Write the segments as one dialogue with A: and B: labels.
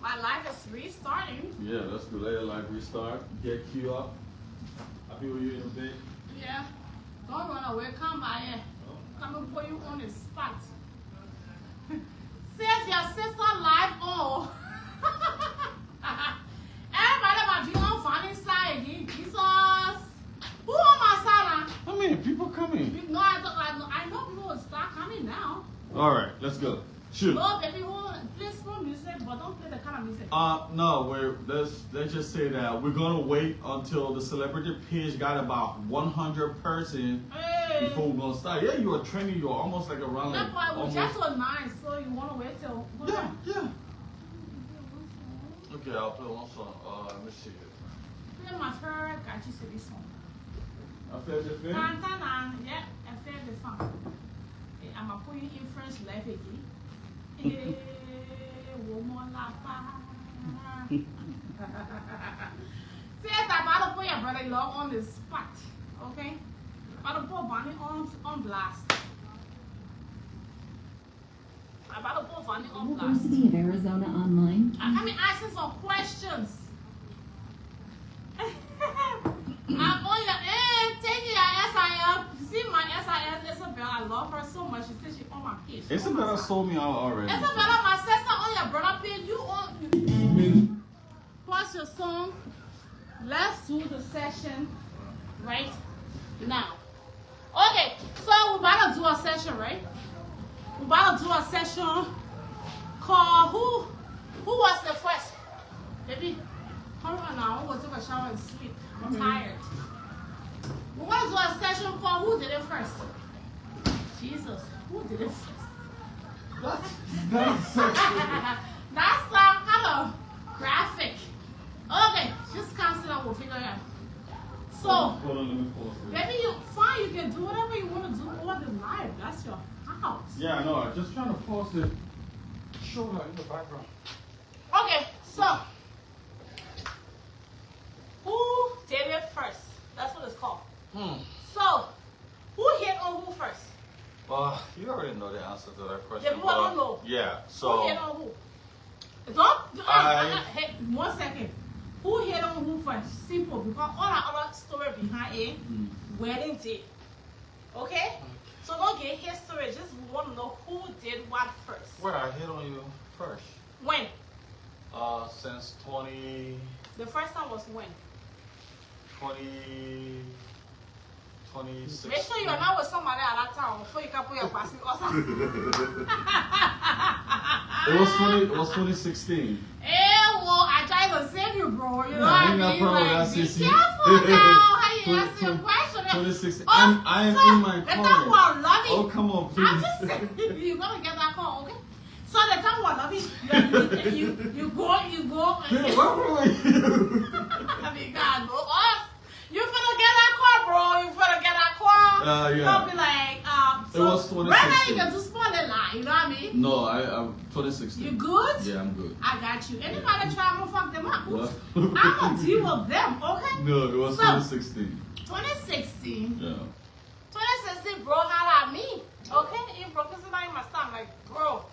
A: My life is restarting.
B: Yeah, that's good. Let your life restart. Get queued up. I'll be with you in a bit.
A: Yeah. Don't run away. Come by here. Come and put you on the spot. Says your sister live on. Everybody about you on funny side again. Jesus. Who on my side?
B: I mean, people coming.
A: No, I know people will start coming now.
B: All right, let's go. Shoot.
A: No, baby, play slow music, but don't play the kind of music.
B: No, let's just say that we're gonna wait until the celebrity page got about 100 persons before we're gonna start. Yeah, you are training. You are almost like around.
A: Yeah,
B: Like,
A: but we
B: almost...
A: just so nice, so you wanna wait till?
B: Yeah. Okay, I'll play one song. Let me see it.
A: Play my favorite Gachi City song.
B: I feel the film.
A: Yeah, I feel the fun. I'm gonna put you in French life again. Woman la Says I'm about to put your brother-in-law on the spot, okay? I'm about to put Bonnie on blast. I'm about to put Bonnie on blast.
C: University of Arizona Online.
A: I'm asking some questions. I'm on your end, taking your SIL. You see my SIL, Isabel, I love her so much. She says she's on my page.
B: Isabella sold me out already.
A: Isabella, my sister on your brother page. You on. Pause your song. Let's do the session right now. Okay, so we're about to do a session, right? We're about to do a session called Who was the first? Baby, hold on now. I'm going to take a shower and sleep. I'm tired. We're going to do a session called Who Did It First? Jesus, who did it first?
B: What?
A: That's kind of graphic. Okay, just calm down, we'll figure it out. So,
B: hold on, let me pause it.
A: maybe you fine, you can do whatever you want to do over the live. That's your house.
B: Yeah, I know. I'm just trying to pause it. Show her in the background.
A: Okay, so who did it first? That's what it's called. So, who hit on who first?
B: You already know the answer to that question.
A: The people don't know.
B: Yeah, so.
A: Who hit on who? Hey, 1 second. Who hit on who first? Simple, because all our other story behind it, wedding date. Okay? So don't get history, just want to know who did what first.
B: Where I hit on you first?
A: When?
B: Since 20.
A: The first time was when?
B: 2016.
A: Make sure you are not with somebody at that time before you can put your passing or something.
B: It was 2016.
A: Well, I try to save you, bro. You know what I mean? Like, be careful now how you answer your question.
B: 2016. I am in my car. Oh, come on, please.
A: I'm just saying, you're going to get that call, okay? So the time we're loving, you go.
B: What were you?
A: I mean, God, no. You finna get that car, bro. You finna get that car.
B: Yeah.
A: You'll be like,
B: it was 2016.
A: Right now you can just spoil the line, you know what I mean?
B: No, I'm 2016.
A: You good?
B: Yeah, I'm good.
A: I got you. Anybody try, I'm gonna fuck them up.
B: What?
A: I'm gonna deal with them, okay?
B: No, it was 2016.
A: 2016?
B: Yeah.
A: 2016, bro, holla at me. Okay? You broke this in my stomach. Like, bro.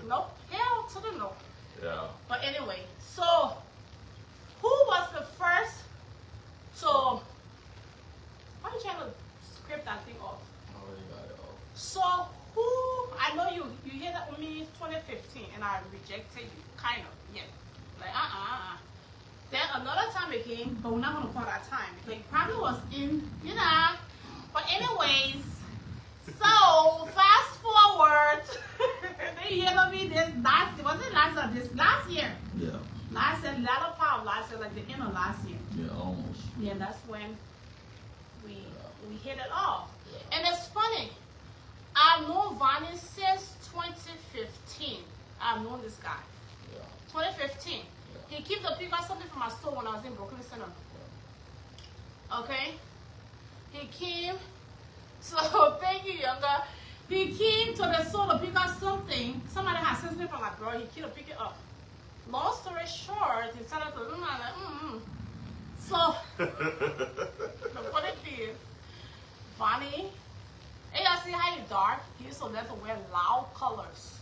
A: Nope. Hell to the no.
B: Yeah.
A: But anyway, so who was the first to? Why are you trying to script that thing off?
B: I already got it off.
A: So who? I know you hit that with me 2015, and I rejected you, kind of. Yeah. Like Then another time again, but we're not gonna call that time because you probably was in, you know. But anyways, so fast forward. They hit on me this last. Was it last year?
B: Yeah.
A: Last year, latter part of last year, like the end of last year.
B: Yeah, almost.
A: Yeah, that's when we hit it off. Yeah. And it's funny. I've known Vonnie since 2015. I've known this guy.
B: Yeah.
A: 2015. Yeah. He keeps the pick up something from my store when I was in Brooklyn Center. Yeah. Okay. He came. So thank you, younger. He came to the store to pick up something. Somebody had sent me from my girl. He came to pick it up. Long story short, he started to So the funny thing is, Vonnie And you see how he dark? He used to let to wear loud colors.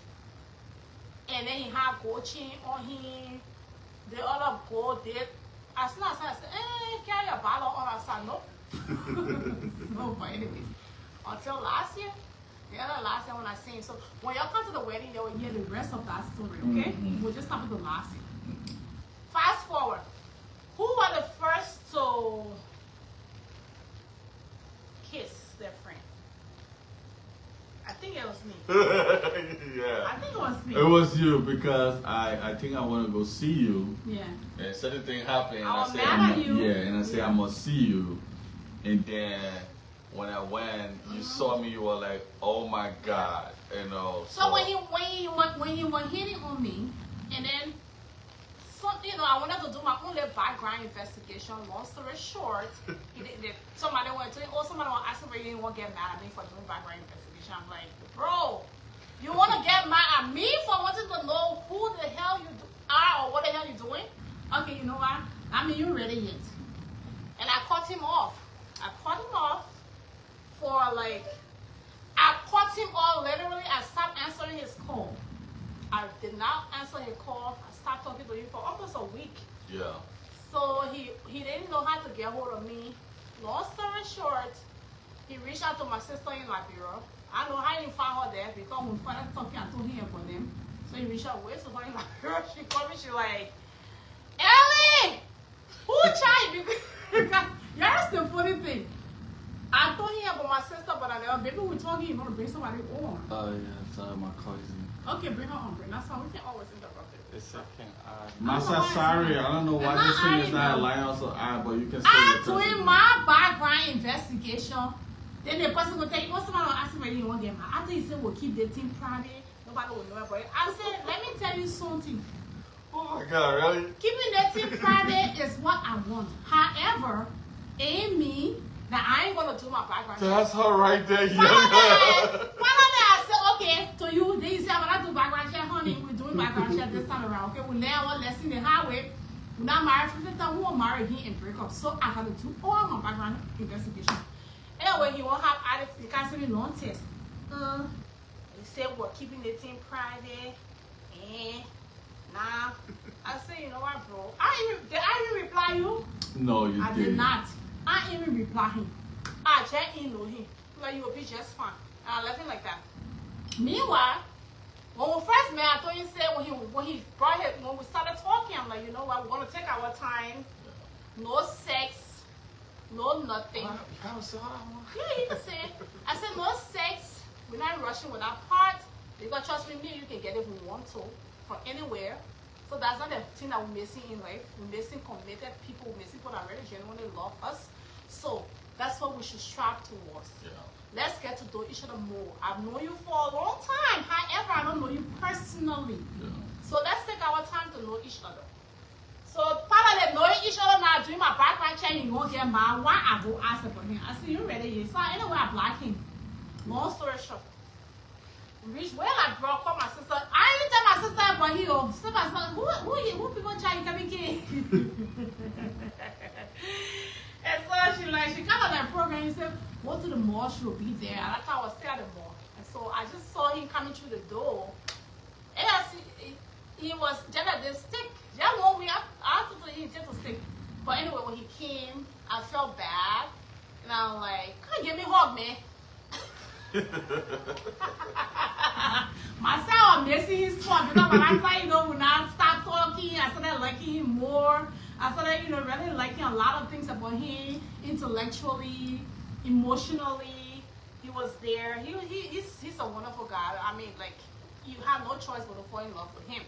A: And then he had gold chain on him. The other gold did. As soon as I said, carry a bottle on. I said, no. No, but anyways. Until last year. The other last year when I seen. So when y'all come to the wedding, you will hear the rest of that story, okay? We'll just start with the last year. Fast forward. Who were the first to kiss their friend? I think it was me.
B: Yeah.
A: I think it was me.
B: It was you because I think I want to go see you.
A: Yeah.
B: And certain thing happened.
A: I was
B: said,
A: mad at you.
B: Yeah, and I said I must see you. And then when I went, you saw me. You were like, "Oh my God," you know.
A: So when he was hitting on me, and then something, I wanted to do my own little background investigation. Long story short, somebody wanted to, somebody was asking me, you didn't want to get mad at me for doing background investigation. I'm like, bro, you want to get mad at me for wanting to know who the hell you are or what the hell you're doing? Okay, you know what? I mean, you ready yet? And I cut him off. For like, I cut him off literally. I stopped answering his call. I did not answer his call. I stopped talking to him for almost a week.
B: Yeah.
A: So he didn't know how to get hold of me. Long story short, he reached out to my sister in Liberia. I know how he didn't find her there because when father talking, I told him about them. So he reached out to her in Liberia. She called me. She like, Ellie, who tried? Because that's the funny thing. I told him about my sister, but I never. Baby, we told him you want to bring somebody on.
D: Oh yeah, sorry, my cousin.
A: Okay, bring her on. That's how we can always interrupt it.
D: It's okay.
B: Massa, sorry, I don't know why this thing is not Alliance or I, but you can say
A: I'm doing my background investigation. Then the person will tell you, somebody will ask me whether you want to get mad. After he said we'll keep the team private, nobody will know about it. I said, let me tell you something.
B: Oh my God, really?
A: Keeping the team private is what I want. However, it ain't mean that I ain't gonna do my background.
B: That's her right there.
A: Finally, I said, okay, to you, then you say, I'm gonna do background check, honey. We're doing background check this time around. Okay, we now one lesson the highway. We're not married 50 times, we won't marry him and break up. So I gotta do all my background investigation. Anyway, he won't have added the canceling non test. He said we're keeping the team private. Nah. I said, you know what, bro? Did I even reply you?
B: No, you
A: I
B: didn't.
A: did not. I didn't even reply him. I just didn't know him. Like, you will be just fine. And I left him like that. Meanwhile, when we first met, I thought you said when he brought it, when we started talking, I'm like, you know what, we're gonna take our time. No sex, no nothing.
B: You gotta say what I want.
A: Yeah, you can say it. I said no sex. We're not rushing with our part. You gotta trust me, you can get it if we want to, from anywhere. So that's not the thing that we're missing in life. We're missing committed people. We're missing people that really genuinely love us. So that's what we should strive towards.
B: Yeah.
A: Let's get to know each other more. I've known you for a long time. However, I don't know you personally.
B: Yeah.
A: So let's take our time to know each other. So part of the knowing each other now, doing my background check, you won't get mad. Why I go ask about him? I said, you ready? So anyway, I blocked him. Long story short. Reach where like bro, call my sister. I didn't tell my sister about him. So my sister, who people try to come in? And so she kind of like program. He said, go to the mall, she'll be there. And that's how I was still at the mall. And so I just saw him coming through the door. And I see he was just at this stick. Just 1 week, I thought he just a stick. But anyway, when he came, I felt bad. And I'm like, come give me a hug, man. Myself, I'm missing his spot because when I started, when I stopped talking, I started liking him more. I started, really liking a lot of things about him, intellectually, emotionally. He was there. He's a wonderful guy. I mean, like, you have no choice but to fall in love with him.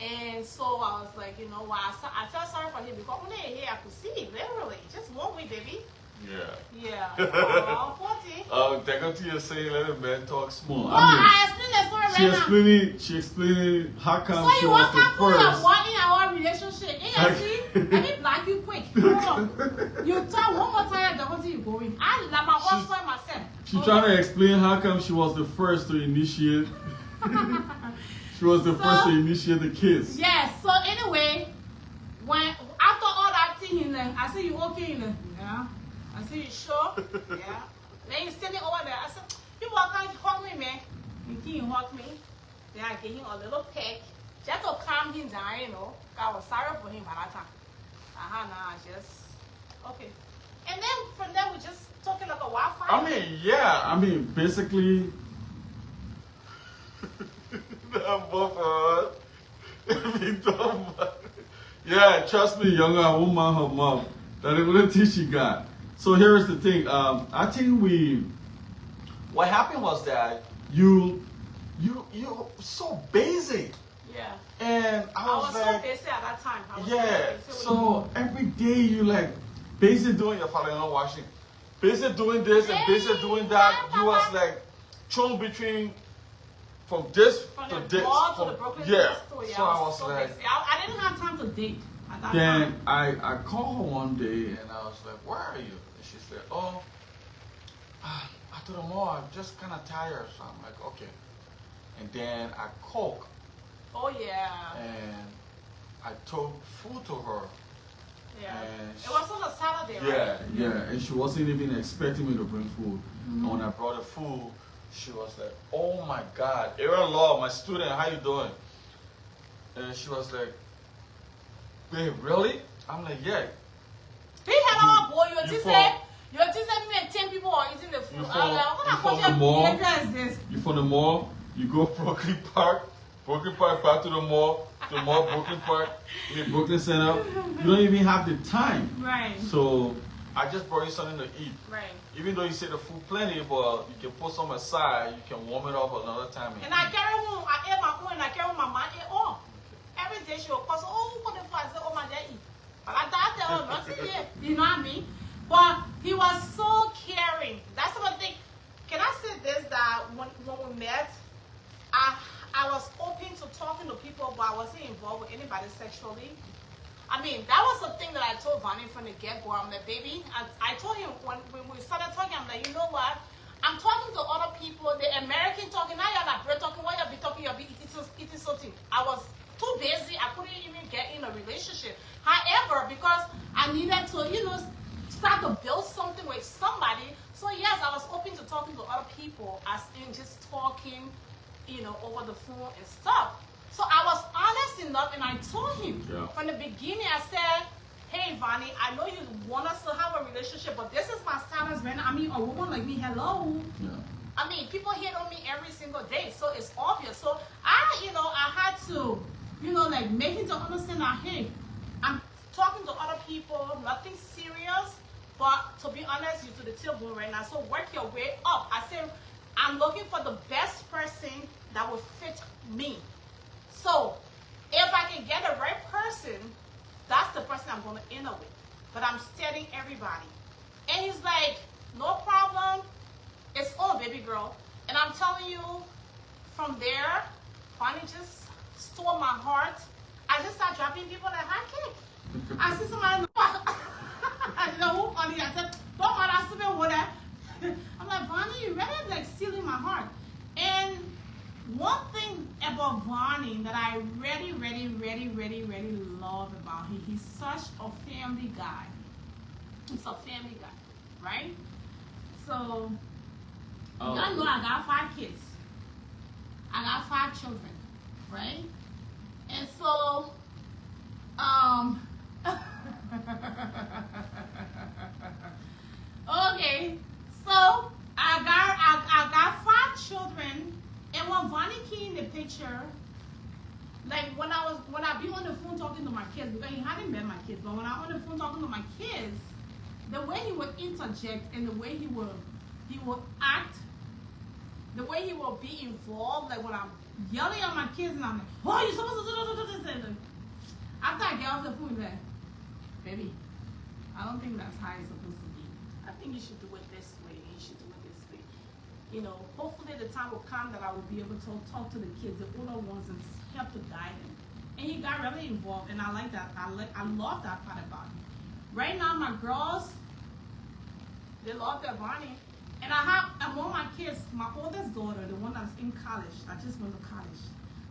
A: And so I was like, you know what? I felt sorry for him because only here I could see, literally, just 1 week, baby.
B: Yeah.
A: Oh, 40.
B: Take up to your saying, let a man talk small.
A: I explained the story right now.
B: She explaining how come
A: So
B: she
A: you
B: was
A: want
B: the
A: to put
B: first.
A: a 1 in our relationship? Yeah, see? Let me block you quick. Hold on. You talk one more time, the whole thing you going. I like my own story myself.
B: She's trying to explain how come she was the first to initiate. She was the first to initiate the kiss.
A: Yes. So anyway, when after all that thing, I said, you okay? Yeah. I said, you sure? Yeah. Then he's standing over there. I said, People are going to hug me, man. And he hug me. Then I gave him a little peck. Just to calm him down, you know. I was sorry for him by that time. Nah, just okay. And then from there we just talking like a wildfire.
B: I mean, yeah. I mean, basically, both of us. Yeah, trust me, younger, I won't mind her mom. That's the only thing she got. So here's the thing. I think what happened was that you're so basic.
A: Yeah.
B: And I was like,
A: so busy at that time.
B: So every day you like busy doing your father-in-law washing, busy doing this and busy doing that. You was like thrown between from this to this.
A: To the Brooklyn store.
B: So I was like,
A: I didn't have time to date at that
B: then
A: time.
B: I called her one day and I was like, where are you? And she said, oh, I told her, oh, I'm just kind of tired. So I'm like, okay. And then I cooked.
A: Oh yeah.
B: And I took food to her.
A: Yeah.
B: And
A: it was on a Saturday,
B: yeah,
A: right?
B: Yeah. And she wasn't even expecting me to bring food.
A: Mm-hmm.
B: And when I brought the food, she was like, oh my God, Aaron Law, my student, how you doing? And she was like, babe, really? I'm like, yeah.
A: He had all boy, your teacher me and 10 people are eating the food.
B: You from the mall, you go Brooklyn Park back to the mall, Brooklyn Park, in Brooklyn Center. You don't even have the time.
A: Right.
B: So I just brought you something to eat.
A: Right.
B: Even though you say the food plenty, but you can put some aside, you can warm it up another time.
A: And I carry home, I ate my own, and I carry home my mom ate all. Every day she will call, oh, what the fuck? I said, oh, my dad eat. But I thought that was nothing yet. You know what I mean? But he was so caring. That's the thing. Can I say this, that when we met, I was open to talking to people, but I wasn't involved with anybody sexually. I mean, that was the thing that I told Vonnie from the get-go. I'm like, baby, I told him when we started talking, I'm like, you know what? I'm talking to other people, the American talking, now you're like, we're talking, what you'll be talking, you'll be eating something. I was too busy, I couldn't even get in a relationship. However, because I needed to, start to build something with somebody, so yes, I was open to talking to other people, as in just talking, over the phone and stuff. So I was honest enough, and I told him from the beginning, I said, hey, Vonnie, I know you want us to have a relationship, but this is my status right now. I mean, a woman like me, hello.
B: Yeah.
A: I mean, people hit on me every single day, so it's obvious. So I had to, make him to understand that, hey, I'm talking to other people, nothing serious, but to be honest, you're to the tailbone right now, so work your way up. I said, I'm looking for the best person that will fit me. So, if I can get the right person, that's the person I'm going to end up with. But I'm studying everybody. And he's like, no problem. It's all, baby girl. And I'm telling you, from there, Vonnie just stole my heart. I just started dropping people like hot cake. I see somebody, I said, don't mind, I still with that. I'm like, Vonnie, you really like stealing my heart. And one thing about Vonnie that I really love about him, he's such a family guy. He's a family guy, right? So, y'all know I got 5 kids. I got 5 children, right? And so, okay, so I got 5 children, and when Vonnie came in the picture, like when I be on the phone talking to my kids, because he hadn't met my kids, but when I'm on the phone talking to my kids, the way he would interject and the way he will act, the way he will be involved, like when I'm yelling at my kids and I'm like, oh, you're supposed to do this. After I get off the phone, like, baby, I don't think that's how it's supposed to be. I think you should do it this way. You should do it this way. Hopefully the time will come that I will be able to talk to the kids, the older ones, and help to guide them. And he got really involved, and I like that. I love that part about him. Right now, my girls, they love their Vonnie. And among my kids, my oldest daughter, the one that's in college, that just went to college,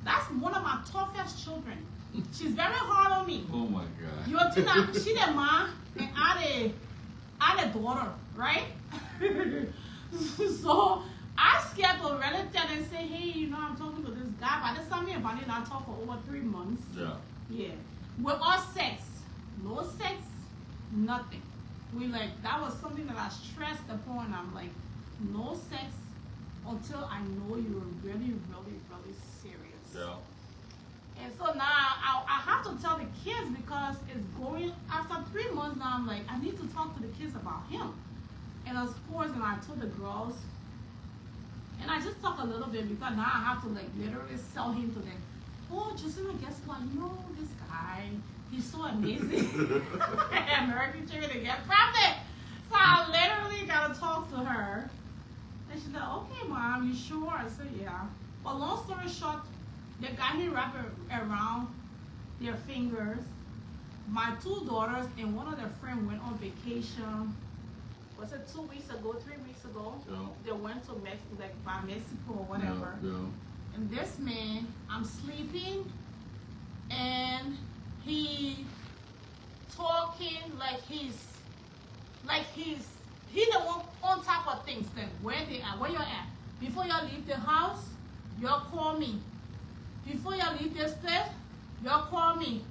A: that's one of my toughest children. She's very hard on me.
B: Oh my God.
A: You think that she the mom and I the daughter, right? So I scared to really tell and say, hey, you know, I'm talking to this guy. By this time, me and Bonnie not talk for over 3 months.
B: Yeah.
A: Yeah. With all sex. No sex, nothing. We like, that was something that I stressed upon. I'm like, no sex until I know you're really, really, really serious.
B: Yeah.
A: And so now I have to tell the kids because it's going, after 3 months now, I'm like, I need to talk to the kids about him. And of course, and I told the girls, and I just talk a little bit because now I have to like literally sell him to them. Oh, Justina, guess what? You know this guy, he's so amazing. American chicken to get pregnant. So I literally gotta talk to her. And she's like, okay, Mom, you sure? I said, yeah. But long story short, they got him wrapped around their fingers. My 2 daughters and one of their friends went on vacation. Was it 2 weeks ago, 3 weeks ago?
B: Yeah.
A: They went to Mexico, like by Mexico or whatever.
B: Yeah.
A: And this man, I'm sleeping, and he talking like he's he the one on top of things. Like where they are, where you're at. Before y'all leave the house, y'all call me. Before y'all leave this place, y'all call me.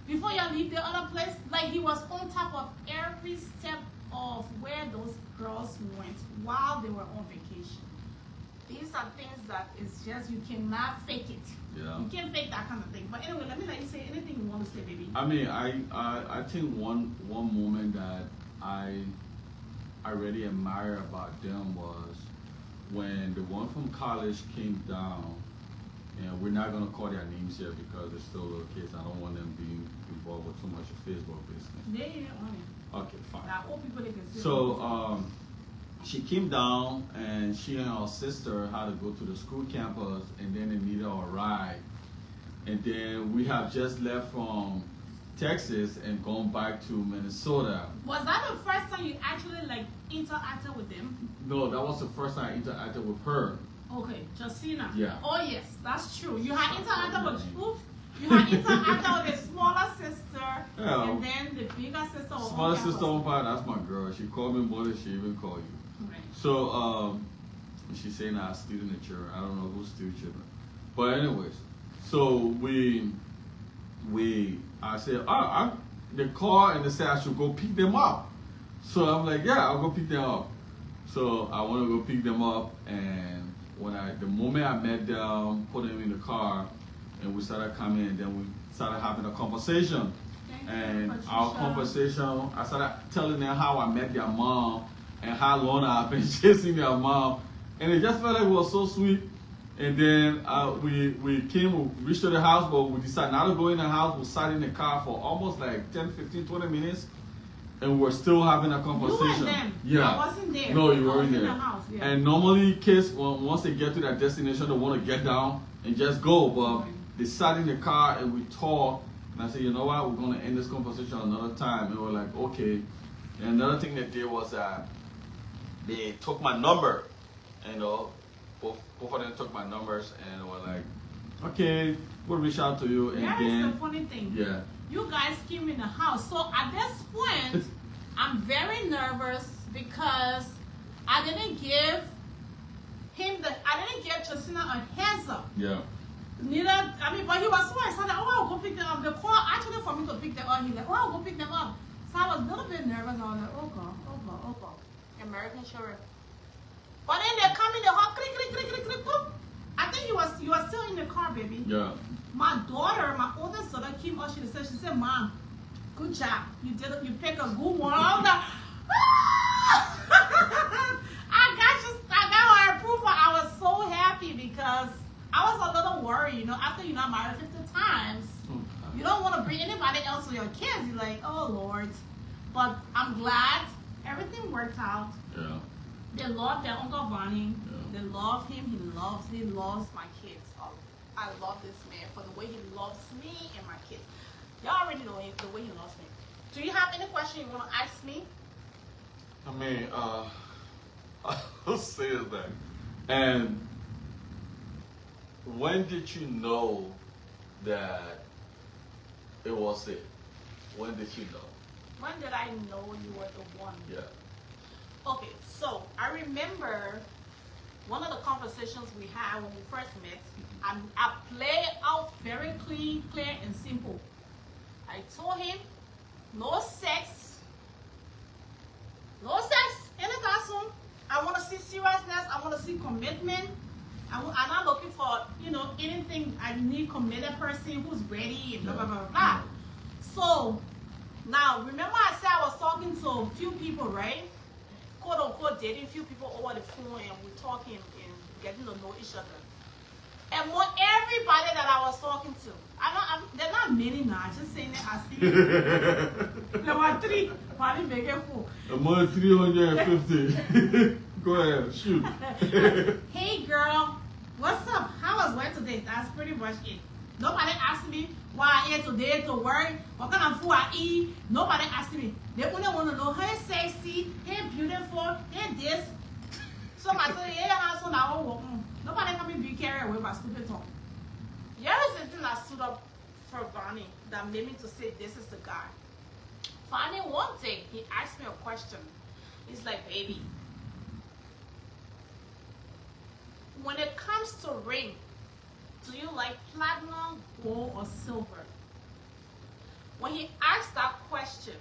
A: Before y'all leave the other place, like he was on top of every step of where those girls went while they were on vacation. These are things that it's just, you cannot fake it.
B: Yeah.
A: You can't fake that kind of thing. But anyway, let me let you say anything you want to say, baby.
B: I mean, I think one moment that I really admire about them was when the one from college came down, and we're not gonna call their names here because they're still little kids. I don't want them being involved with too much of Facebook business.
A: They ain't on it.
B: Okay, fine.
A: Now, old people, they can see.
B: So she came down and she and her sister had to go to the school campus, and then they needed a ride. And then we have just left from Texas and gone back to Minnesota.
A: Was that the first time you actually like interacted with them?
B: No, that was the first time I interacted with her.
A: Okay, Justina.
B: Yeah.
A: Oh yes, that's true. You had interacted with you had interacted with the smaller sister,
B: Yeah.
A: and then the bigger sister. was
B: Smaller
A: on
B: sister
A: campus.
B: on fire, that's my girl. She called me more than she even called you.
A: Right.
B: So she's saying I steal the children. I don't know who steals children. But anyways, so I said, the car, and they said I should go pick them up. So I'm like, yeah, I'll go pick them up. So I want to go pick them up, and the moment I met them, put them in the car, and we started coming, and then we started having a conversation. And our conversation, I started telling them how I met their mom and how long I've been chasing their mom, and it just felt like it was so sweet. And then we reached the house, but we decided not to go in the house. We sat in the car for almost like 10, 15, 20 minutes, and we're still having a conversation.
A: You and them.
B: Yeah.
A: I wasn't there.
B: No, you
A: I
B: weren't
A: was in
B: there.
A: the house, yeah.
B: And normally kids, once they get to their destination, they want to get down and just go. But they sat in the car and we talked. And I said, you know what, we're going to end this conversation another time. And we're like, okay. And another thing they did was they took my number. And both of them took my numbers and were like, okay, we'll reach out to you. And
A: That is the funny thing.
B: Yeah.
A: You guys came in the house. So at this point, I'm very nervous because I didn't give Justina a heads up.
B: Yeah.
A: But he was so excited. Oh, I'll go pick them up. The call actually for me to pick them up. He's like, oh, I'll go pick them up. So I was a little bit nervous. I was like, oh God. American Sheriff. But then they come in the hall, click, click, click, click, click, boop. I think you was still in the car, baby.
B: Yeah.
A: My daughter, my oldest daughter came up, she said, Mom, good job. You picked a good one. I was like, I got her approval. I was so happy because I was a little worried, after you're not married 50 times. You don't want to bring anybody else to your kids. You're like, oh Lord. But I'm glad everything worked out.
B: Yeah.
A: They love their Uncle Ronnie.
B: Yeah.
A: They love him. He loves my kids. I love this man for the way he loves me and my kids. Y'all already know the way he loves me. Do you have any question you want to ask me?
B: I mean, who says that? And when did you know that it was it? When did you know?
A: When did I know you were the one?
B: Yeah.
A: Okay, so I remember one of the conversations we had when we first met, I played out very clear and simple. I told him, no sex. No sex anytime soon. I want to see seriousness. I want to see commitment. I'm not looking for, anything. I need committed person who's ready and blah, blah, blah, blah. So, now, remember I said I was talking to a few people, right? Quote unquote, dating a few people over the phone, and we're talking and getting to know each other. And everybody that I was talking to, they're not many now, just saying that I see. There were 3. Probably making 4.
B: More 350. Go ahead, shoot.
A: Hey girl, what's up? How was work today? That's pretty much it. Nobody asked me why I ate today to work, what kind of food I eat. Nobody asked me. They only want to know, hey sexy, hey beautiful, hey this. So I said, yeah, I'm so now. Nobody can be carried away by stupid talk. Here is the thing that stood up for Vonnie that made me to say this is the guy. Vonnie, one day, he asked me a question. He's like, baby, when it comes to ring, do you like platinum, gold, or silver? When he asked that question,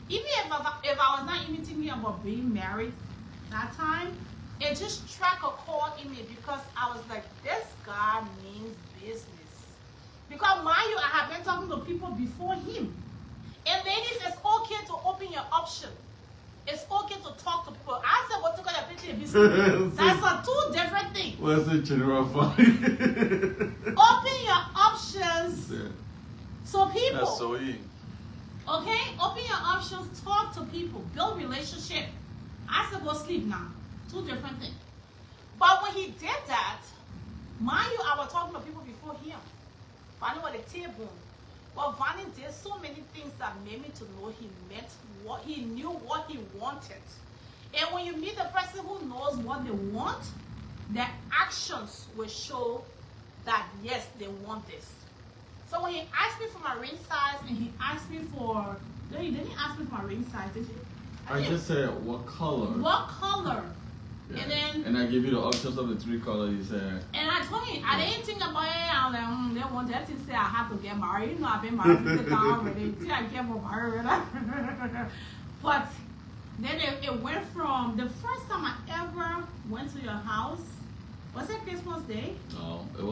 A: even if I was not even thinking about being married that time, it just struck a chord in me because I was like, this guy means business. Because mind you, I have been talking to people before him. And ladies, it's okay to open your option. It's okay to talk to people. I said, what to call your business? That's a 2 different things.
B: What's the general fund?
A: Open your options.
B: Yeah.
A: So people.
B: That's so easy.
A: Okay? Open your options. Talk to people. Build relationship. I said, go sleep now. 2 different things. But when he did that, mind you, I was talking to people before him. Vonnie was a table. But Vonnie did so many things that made me to know he meant what he knew, what he wanted. And when you meet the person who knows what they want, their actions will show that yes, they want this. So when he asked me for my ring size and he asked me for, no, he didn't ask me for my ring size, did you?
B: I just said what color.
A: What color?
B: Yeah.
A: And
B: I give you the options of the 3 colors you said.
A: And I told him, I didn't think about it. I was like, they want that to say I have to get married. You know, I've been married 50 times already. See, I get more married. But then it went from the first time I ever went to your house. Was it Christmas Day?
B: No, it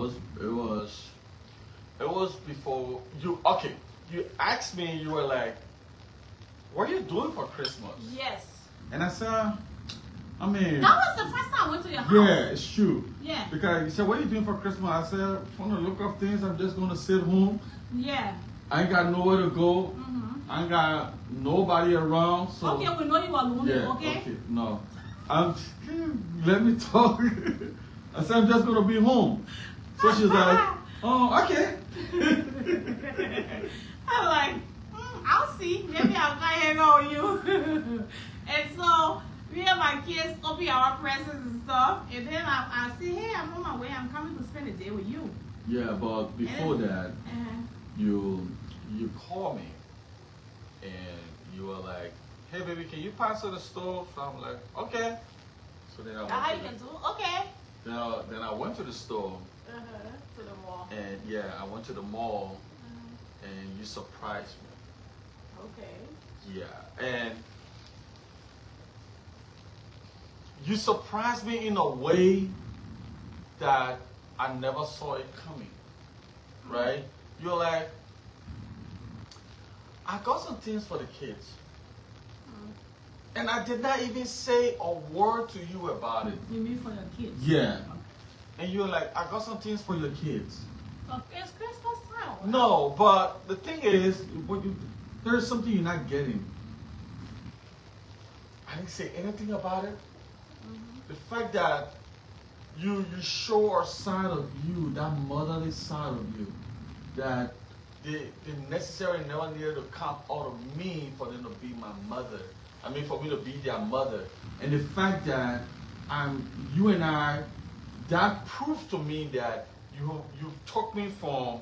B: was before you. Okay, you asked me. You were like, "What are you doing for Christmas?"
A: Yes.
B: And I said, I mean,
A: that was the first time I went to your house.
B: Yeah, it's true.
A: Yeah.
B: Because you said, what are you doing for Christmas? I said, I want to look up things. I'm just going to sit home.
A: Yeah.
B: I ain't got nowhere to go. I ain't got nobody around. So
A: Okay, we know you are lonely,
B: yeah,
A: okay?
B: No. Let me talk. I said, I'm just going to be home. So she's like, oh, okay.
A: I'm like, I'll see. Maybe I'll try hang out with you. And so me and my kids open our presents and stuff. And then I say, hey, I'm on my way. I'm coming to spend a day with you.
B: Yeah, but before that, you call me and you were like, hey baby, can you pass to the store? So I'm like, okay. So then I went
A: how you can do? Okay.
B: Then I went to the store.
A: To the mall.
B: And yeah, I went to the mall and you surprised me.
A: Okay.
B: Yeah, and you surprised me in a way that I never saw it coming, right? You're like, I got some things for the kids. And I did not even say a word to you about it.
A: You mean for your kids?
B: Yeah. And you're like, I got some things for your kids.
A: It's Christmas time.
B: No, but the thing is, there's something you're not getting. I didn't say anything about it. The fact that you show a side of you, that motherly side of you, that they necessarily never needed to come out of me for them to be my mother. I mean, for me to be their mother. And the fact that you and I, that proves to me that you took me from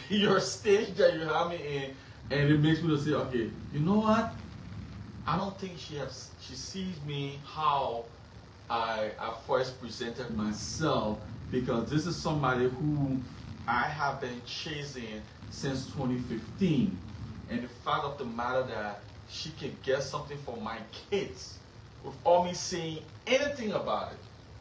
B: your stage that you have me in, and it makes me to say, okay, you know what? I don't think she sees me how I first presented myself, because this is somebody who I have been chasing since 2015. And the fact of the matter that she can get something for my kids without me saying anything about it,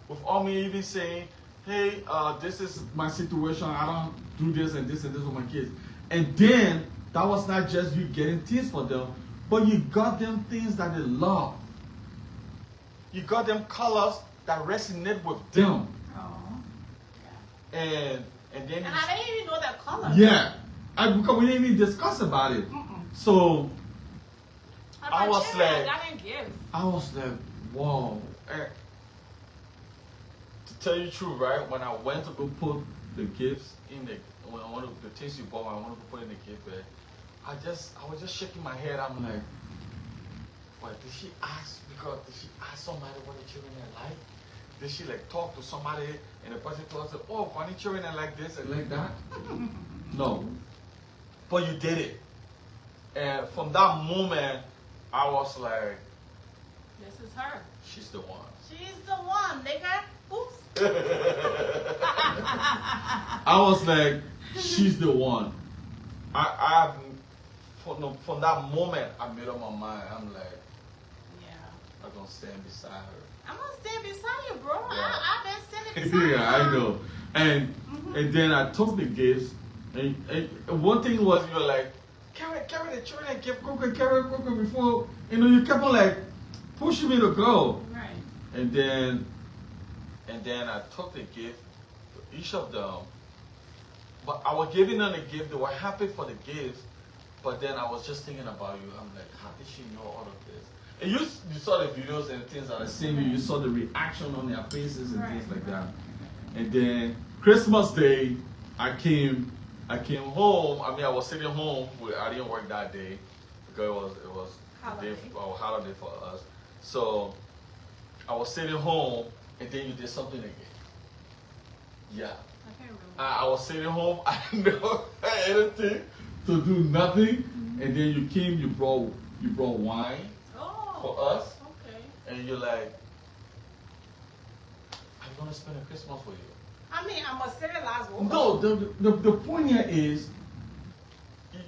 B: without me even saying, hey, this is my situation, I don't do this and this with my kids. And then that was not just you getting things for them, but you got them things that they love. You got them colors that resonate with them. And then
A: I didn't even know that color.
B: yeah, because we didn't even discuss about it. So I was like, wow. And to tell you the truth, right? When I went to go put the gifts in the things you bought, I wanted to put in the gift bag. I was just shaking my head. I'm like, what? Did she ask somebody what the children are like? Did she like talk to somebody and the person told her, oh, funny children are like this and like that? No. But you did it. And from that moment, I was like,
A: this is her.
B: She's the one.
A: She's the one, nigga. Oops.
B: I was like, she's the one. From that moment, I made up my mind. I'm like, yeah, I'm gonna stand beside her.
A: I'm gonna stand beside you, bro.
B: Yeah.
A: I've been standing beside you.
B: Yeah, I know. And then I took the gifts, and one thing was, you were like, carry the children gift, carry before, you kept on like pushing me to go.
A: Right.
B: And then I took the gift to each of them. But I was giving them the gift, they were happy for the gifts, but then I was just thinking about you. I'm like, how did she know all of this? And you saw the videos and things that I seen you saw the reaction on their faces and things like that. And then Christmas Day, I came home. I mean, I was sitting home. I didn't work that day because it was holiday for us. So I was sitting home, and then you did something again. Yeah.
A: I can't remember.
B: I was sitting home. I didn't know anything to do nothing, and then you came. You brought wine for us.
A: Okay.
B: And you're like, I'm gonna spend a Christmas with you.
A: I mean, I must say the last one.
B: No, the point here is,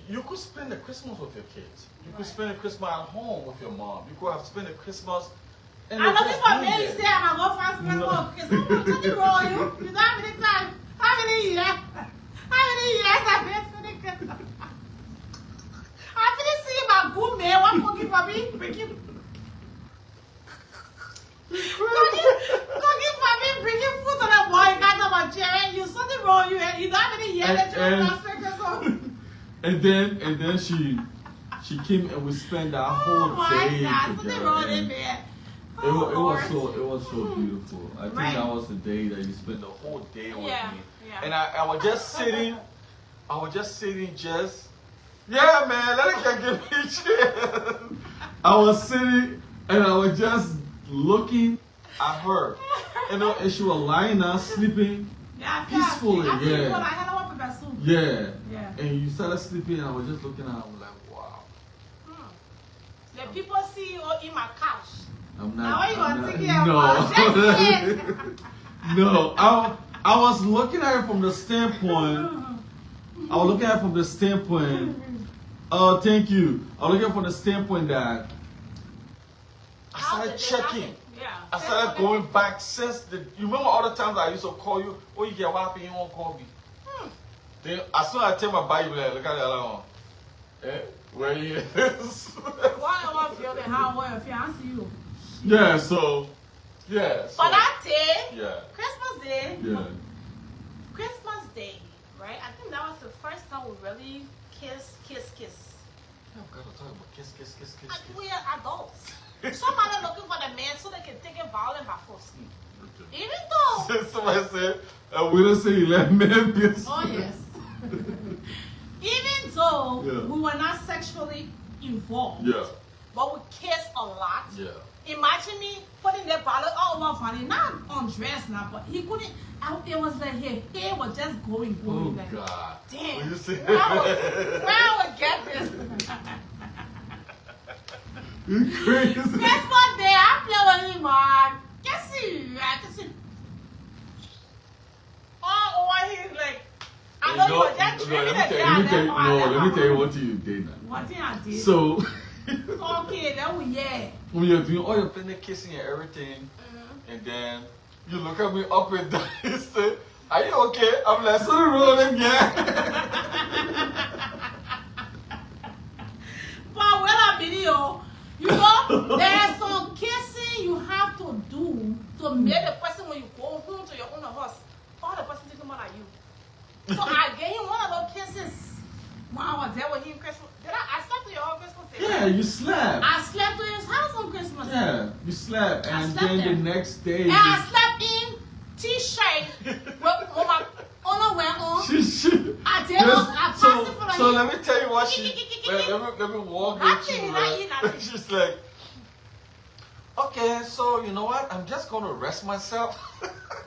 B: you could spend the Christmas with your kids. You could spend a Christmas at home with your mom. You could have spent a Christmas.
A: I know people really say I'm going to find some Christmas. Nothing wrong with you. You know how many times? How many years? I've been to the Christmas? I feel see my good man. What cooking for me? Bringing food to the boy. Got them a chair. You something wrong with you. You know how many years that you have spent Christmas?
B: And then she came and we spent that whole day together. It was so beautiful. I think that was the day that you spent the whole day with me. Yeah. And I was just sitting. Yeah, man, let it give me a chance. I was sitting and I was just looking at her. And she was lying down, sleeping peacefully. Yeah. And you started sleeping and I was just looking at her. I was like, wow.
A: The people see you in my couch.
B: I'm not.
A: Now what you want to take
B: No, I was looking at it from the standpoint. Oh, thank you. I was looking from the standpoint that I started checking. I started going back since you remember all the times I used to call you. Oh, you get what you won't call me. Then as soon as I tell my body, look at the other one. Where he is. Yeah, so, yeah. So,
A: but that day,
B: Christmas
A: Day, right? I think that was the first time we really kiss.
B: Yeah, we gotta talk about kiss.
A: We are adults. Somebody looking for the man so they can take it violent by force. Even though.
B: Somebody said, we don't say let men kiss.
A: Oh, yes. Even though we were not sexually involved, but we kissed a lot. Imagine me putting the bottle all over him, not undressed now, but he couldn't. It was like his hair was just going.
B: Oh,
A: like,
B: God.
A: Damn.
B: You see?
A: Where I would get this?
B: You crazy.
A: Guess what day I play with him, man? Guess it. All over here, like, I know you were just dreaming that
B: let me tell you what you did now.
A: What thing I did?
B: So,
A: okay, that was yeah.
B: when you're doing all your plenty kissing and everything, and then you look at me up and down and say, "Are you okay?" I'm like, "So the road again."
A: But when I video, you know, there's some kissing you have to do to make the person when you go home to your own house, all the person thinking more like you. So I gave him one of those kisses when I was there with him Christmas. I slept to your whole Christmas day?
B: Yeah, you slept.
A: I slept to his house on Christmas Day.
B: Yeah, you slept, and then the next day.
A: And I slept in t-shirt with my underwear on. I did not. I passed it for
B: So let me tell you what she. let me walk into her. She's like, okay, so you know what? I'm just gonna rest myself.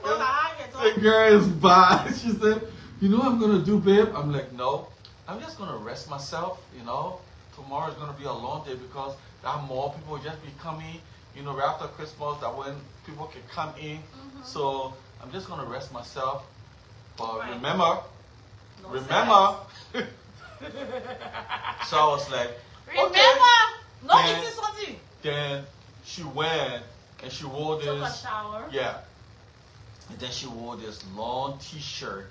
B: The girl is bad. She said, you know what I'm gonna do, babe? I'm like, no, I'm just gonna rest myself. You know, tomorrow is gonna be a long day because there are more people will just be coming. You know, right after Christmas, that when people can come in. So I'm just gonna rest myself. But remember. So I was like, okay. Then she went and she wore this.
A: Took a shower.
B: Yeah. And then she wore this long t-shirt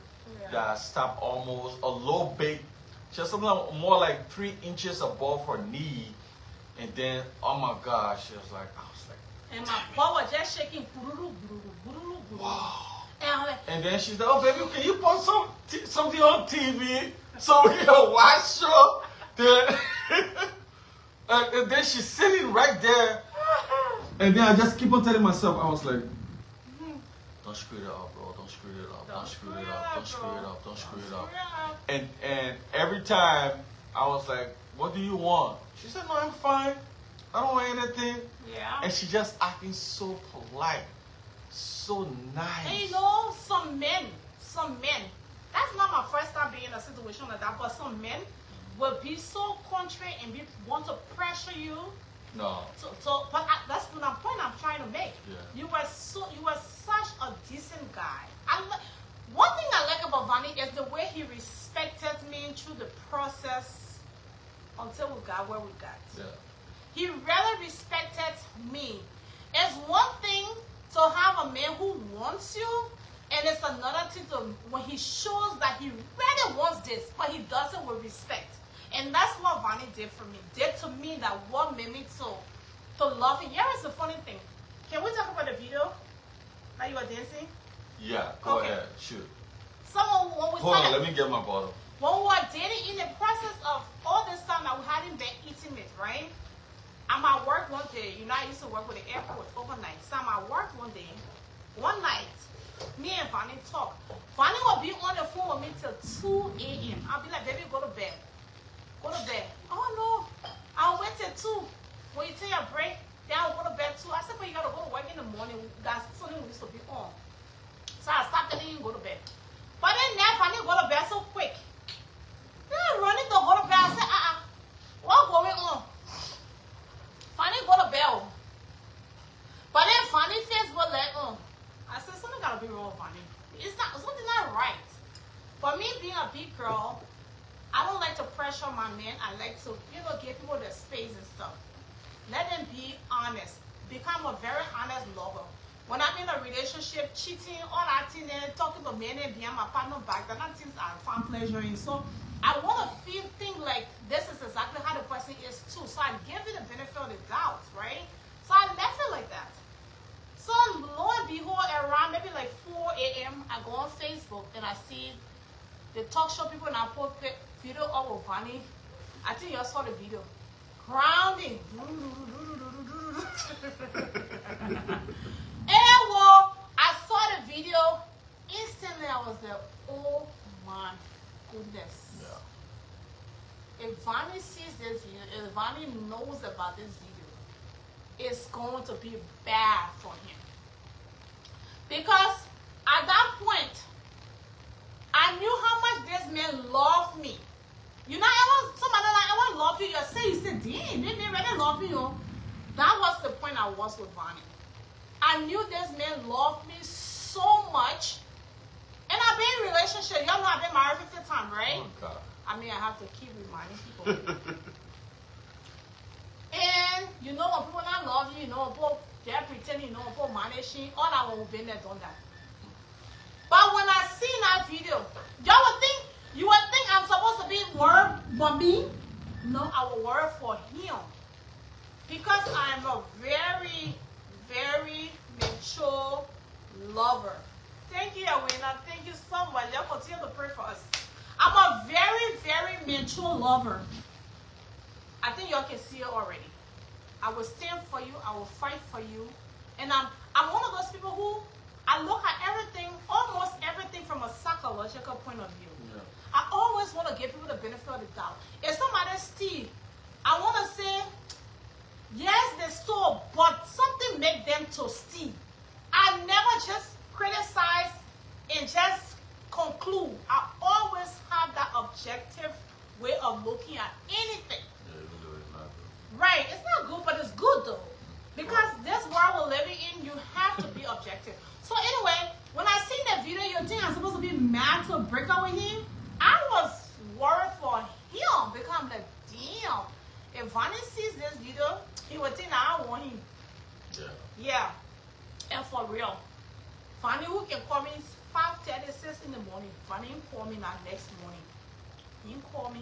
B: that stopped almost a little bit, just something more like 3 inches above her knee. And then, oh my gosh, she was like, I was like,
A: and my butt was just shaking.
B: wow. And then she's like, oh baby, can you put something on TV so we can watch show? And then she's sitting right there. And then I just keep on telling myself, I was like, don't screw it up, bro. Don't screw it up. Don't screw it up. Don't screw it up. Don't screw it up. And every time I was like, what do you want? She said, no, I'm fine. I don't want anything.
A: Yeah.
B: And she just acting so polite. So nice.
A: And you know, some men, that's not my first time being in a situation like that, but some men will be so contrary and want to pressure you.
B: No.
A: But that's the point I'm trying to make.
B: Yeah.
A: You were such a decent guy. One thing I like about Vanny is the way he respected me through the process until we got where we got.
B: Yeah.
A: He really respected me. It's one thing to have a man who wants you, and it's another thing to when he shows that he really wants this, but he does it with respect. And that's what Vanny did for me. Did to me that what made me to love him. Here is the funny thing. Can we talk about the video that you were dancing?
B: Yeah, go ahead. Shoot.
A: When we
B: Hold on, let me get my bottle.
A: When we were dating, in the process of all this time that we hadn't been intimate, right? I'm at work one day. You know, I used to work with the airport overnight. So I'm at work one day. One night, me and Vanny talk. Vanny will be on the phone with me till 2 a.m. I'll be like, baby, go to bed. Go to bed. Oh, no. I'll wait till 2. When you take your break, then I'll go to bed too. I said, but you got to go to work in the morning. That's something we used to be on. So I stopped telling you go to bed. But then now Vanny go to bed so quick. Then I running to go to bed. I said, what's going on? Fanny go to bed. But then Fanny face go like, I said, something gotta be wrong with Fanny. Something not right. For me being a big girl, I don't like to pressure my men. I like to, give people their space and stuff. Let them be honest. Become a very honest lover. When I'm in a relationship, cheating, all that thing, talking to men and behind my partner back, they're not things I find pleasure in. So I want to think like this is exactly how the person is too. So I give it the benefit of the doubt, right? So I left it like that. So lo and behold, around maybe like 4 a.m., I go on Facebook and I see the talk show people and I put video up with Vanny. I think you all saw the video. Grounding. And well, I saw the video. Instantly, I was like, oh my goodness. Yeah. If Vanny sees this video, if Vanny knows about this video, it's going to be bad for him. Because at that point, I knew how much this man loved me. You know, somebody like, I want to love you. You said, damn, they really love you. That was the point I was with Vanny. I I knew this man loved me so much. And I've been in a relationship. Y'all know I've been married 50 times, right?
B: Oh, God.
A: I mean, I have to keep reminding people. And you know when people not love you, you know people they're pretending, you know people managing. All I will be there done that. But when I see that video, you would think I'm supposed to be worried for me. No, I will worry for him. Because I'm a very, very mature lover. Thank you, Awena. Thank you so much. Y'all continue to pray for us. I'm a very, very mature lover. I think y'all can see it already. I will stand for you. I will fight for you. And I'm one of those people who I look at everything, almost everything from a psychological point of view. Yeah. I always want to give people the benefit of the doubt. If somebody steals, I want to say, yes, they stole, but something make them to steal. I never just criticize and just conclude. I always have that objective way of looking at anything.
B: Yeah, even though it's not good.
A: Right, it's not good, but it's good though. Because this world we're living in, you have to be objective. So anyway, when I seen that video, you think I'm supposed to be mad to break up with him? I was worried for him because I'm like, damn, if Vonnie sees this video, he would think that I want him.
B: Yeah.
A: Yeah. And for real. Vonnie who can call me 5:36 in the morning. Vonnie call me that next morning. He call me.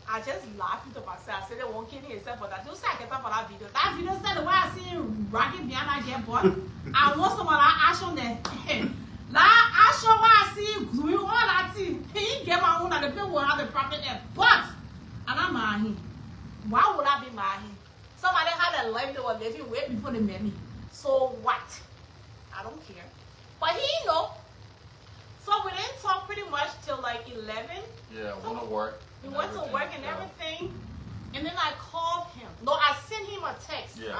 A: I just laughed to myself. I said they won't kill me except for that. Don't say I get up for that video. That video said the way I see him rocking behind that get boy. I want some of that action there. That action where I see him doing all that thing. He get my own and the people will have the proper air. But I'm not mad him. Why would I be mad him? Somebody had a life they were living way before they met me. So what? I don't care. But he know. So we didn't talk pretty much till like 11.
B: Yeah, went to work.
A: He went to work and everything. And then I called him. No, I sent him a text.
B: Yeah.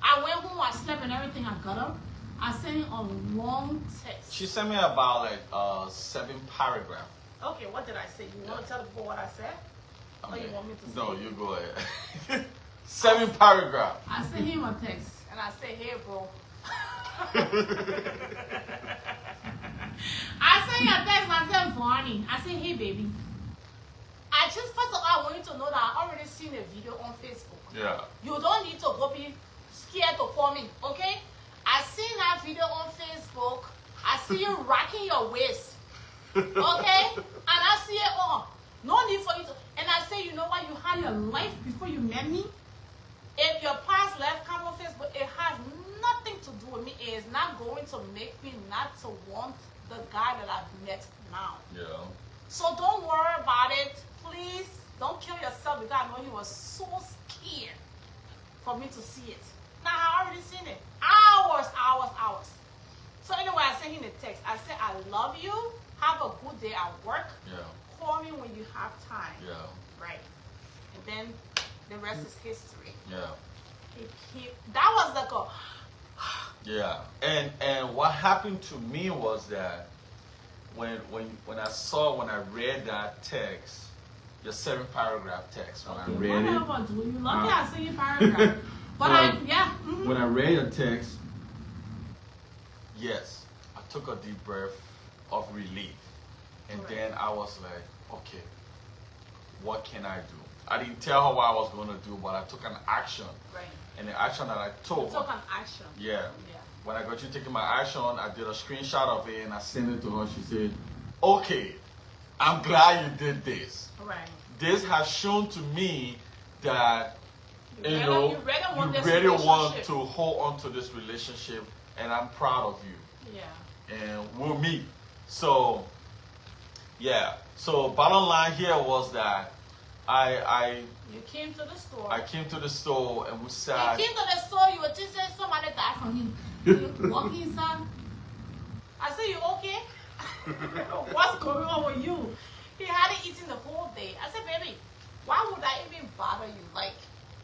A: I went home, I slept and everything. I got up. I sent him a long text.
B: She sent me about like 7 paragraphs.
A: Okay, what did I say? You want to tell the people what I said? Or you want me to say?
B: No, you go ahead. 7 paragraphs.
A: I sent him a text and I said, hey, bro. I sent him a text and I said, Vonnie. I said, hey, baby. First of all, I want you to know that I already seen a video on Facebook.
B: Yeah.
A: You don't need to go be scared to call me, okay? I seen that video on Facebook. I see you rocking your waist, okay? And I see it all. No need for you to. And I say, you know what? You had your life before you met me. If your past life come on Facebook, it has nothing to do with me. It is not going to make me not to want the guy that I've met now. Yeah. So don't worry about it. Please don't kill yourself because I know he was so scared for me to see it. Now I already seen it. Hours. So anyway, I sent him a text. I said, I love you. Have a good day at work. Yeah. Call me when you have time. Yeah. Right. And then the rest is history. Yeah. That was like a
B: yeah. And what happened to me was that when I read that text, the 7 paragraph text, when I read it.
A: You lucky I seen your paragraph. But
B: when I read the text, yes, I took a deep breath of relief. And then I was like, okay, what can I do? I didn't tell her what I was going to do, but I took an action. Right. And the action that I took.
A: You took an action.
B: Yeah. When I got you taking my action, I did a screenshot of it and I sent it to her. She said, okay, I'm glad you did this. Right. This has shown to me that you really want to hold on to this relationship, and I'm proud of you. Yeah. And we'll meet. So, yeah. So, bottom line here was that
A: you came to the store.
B: I came to the store and we sat.
A: You came to the store, you were just saying somebody died from him. You walking inside. I said, you okay? What's going on with you? He hadn't eaten the whole day. I said, baby, why would I even bother you? Like,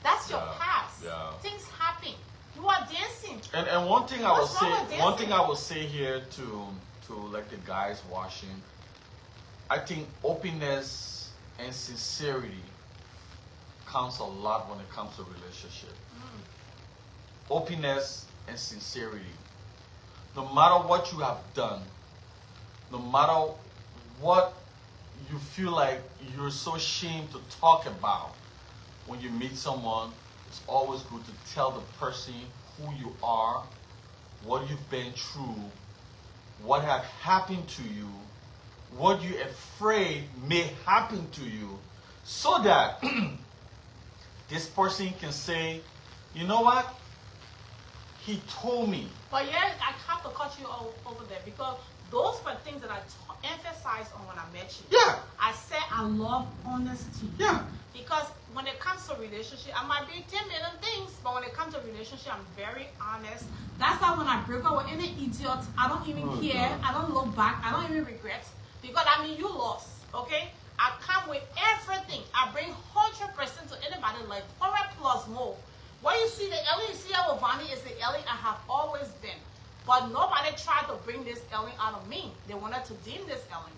A: that's your past. Yeah. Things happen. You are dancing.
B: And one thing I will say here to like the guys watching, I think openness and sincerity counts a lot when it comes to relationship. Openness and sincerity. No matter what you have done, no matter what you feel like you're so ashamed to talk about, when you meet someone, it's always good to tell the person who you are, what you've been through, what have happened to you, what you're afraid may happen to you, so that this person can say, you know what? He told me.
A: But yeah, I have to cut you over there because those were things that I emphasized on when I met you.
B: Yeah.
A: I said I love honesty.
B: Yeah.
A: Because when it comes to relationship, I might be 10 million things, but when it comes to relationship, I'm very honest. That's why when I break up with any idiot, I don't even care.
B: God.
A: I don't look back. I don't even regret. Because I mean, you lost, okay? I come with everything. I bring 100% to anybody, like 100 plus more. What you see, the Ellie you see with Vonnie is the Ellie I have always been. But nobody tried to bring this Ellie out of me. They wanted to dim this Ellie.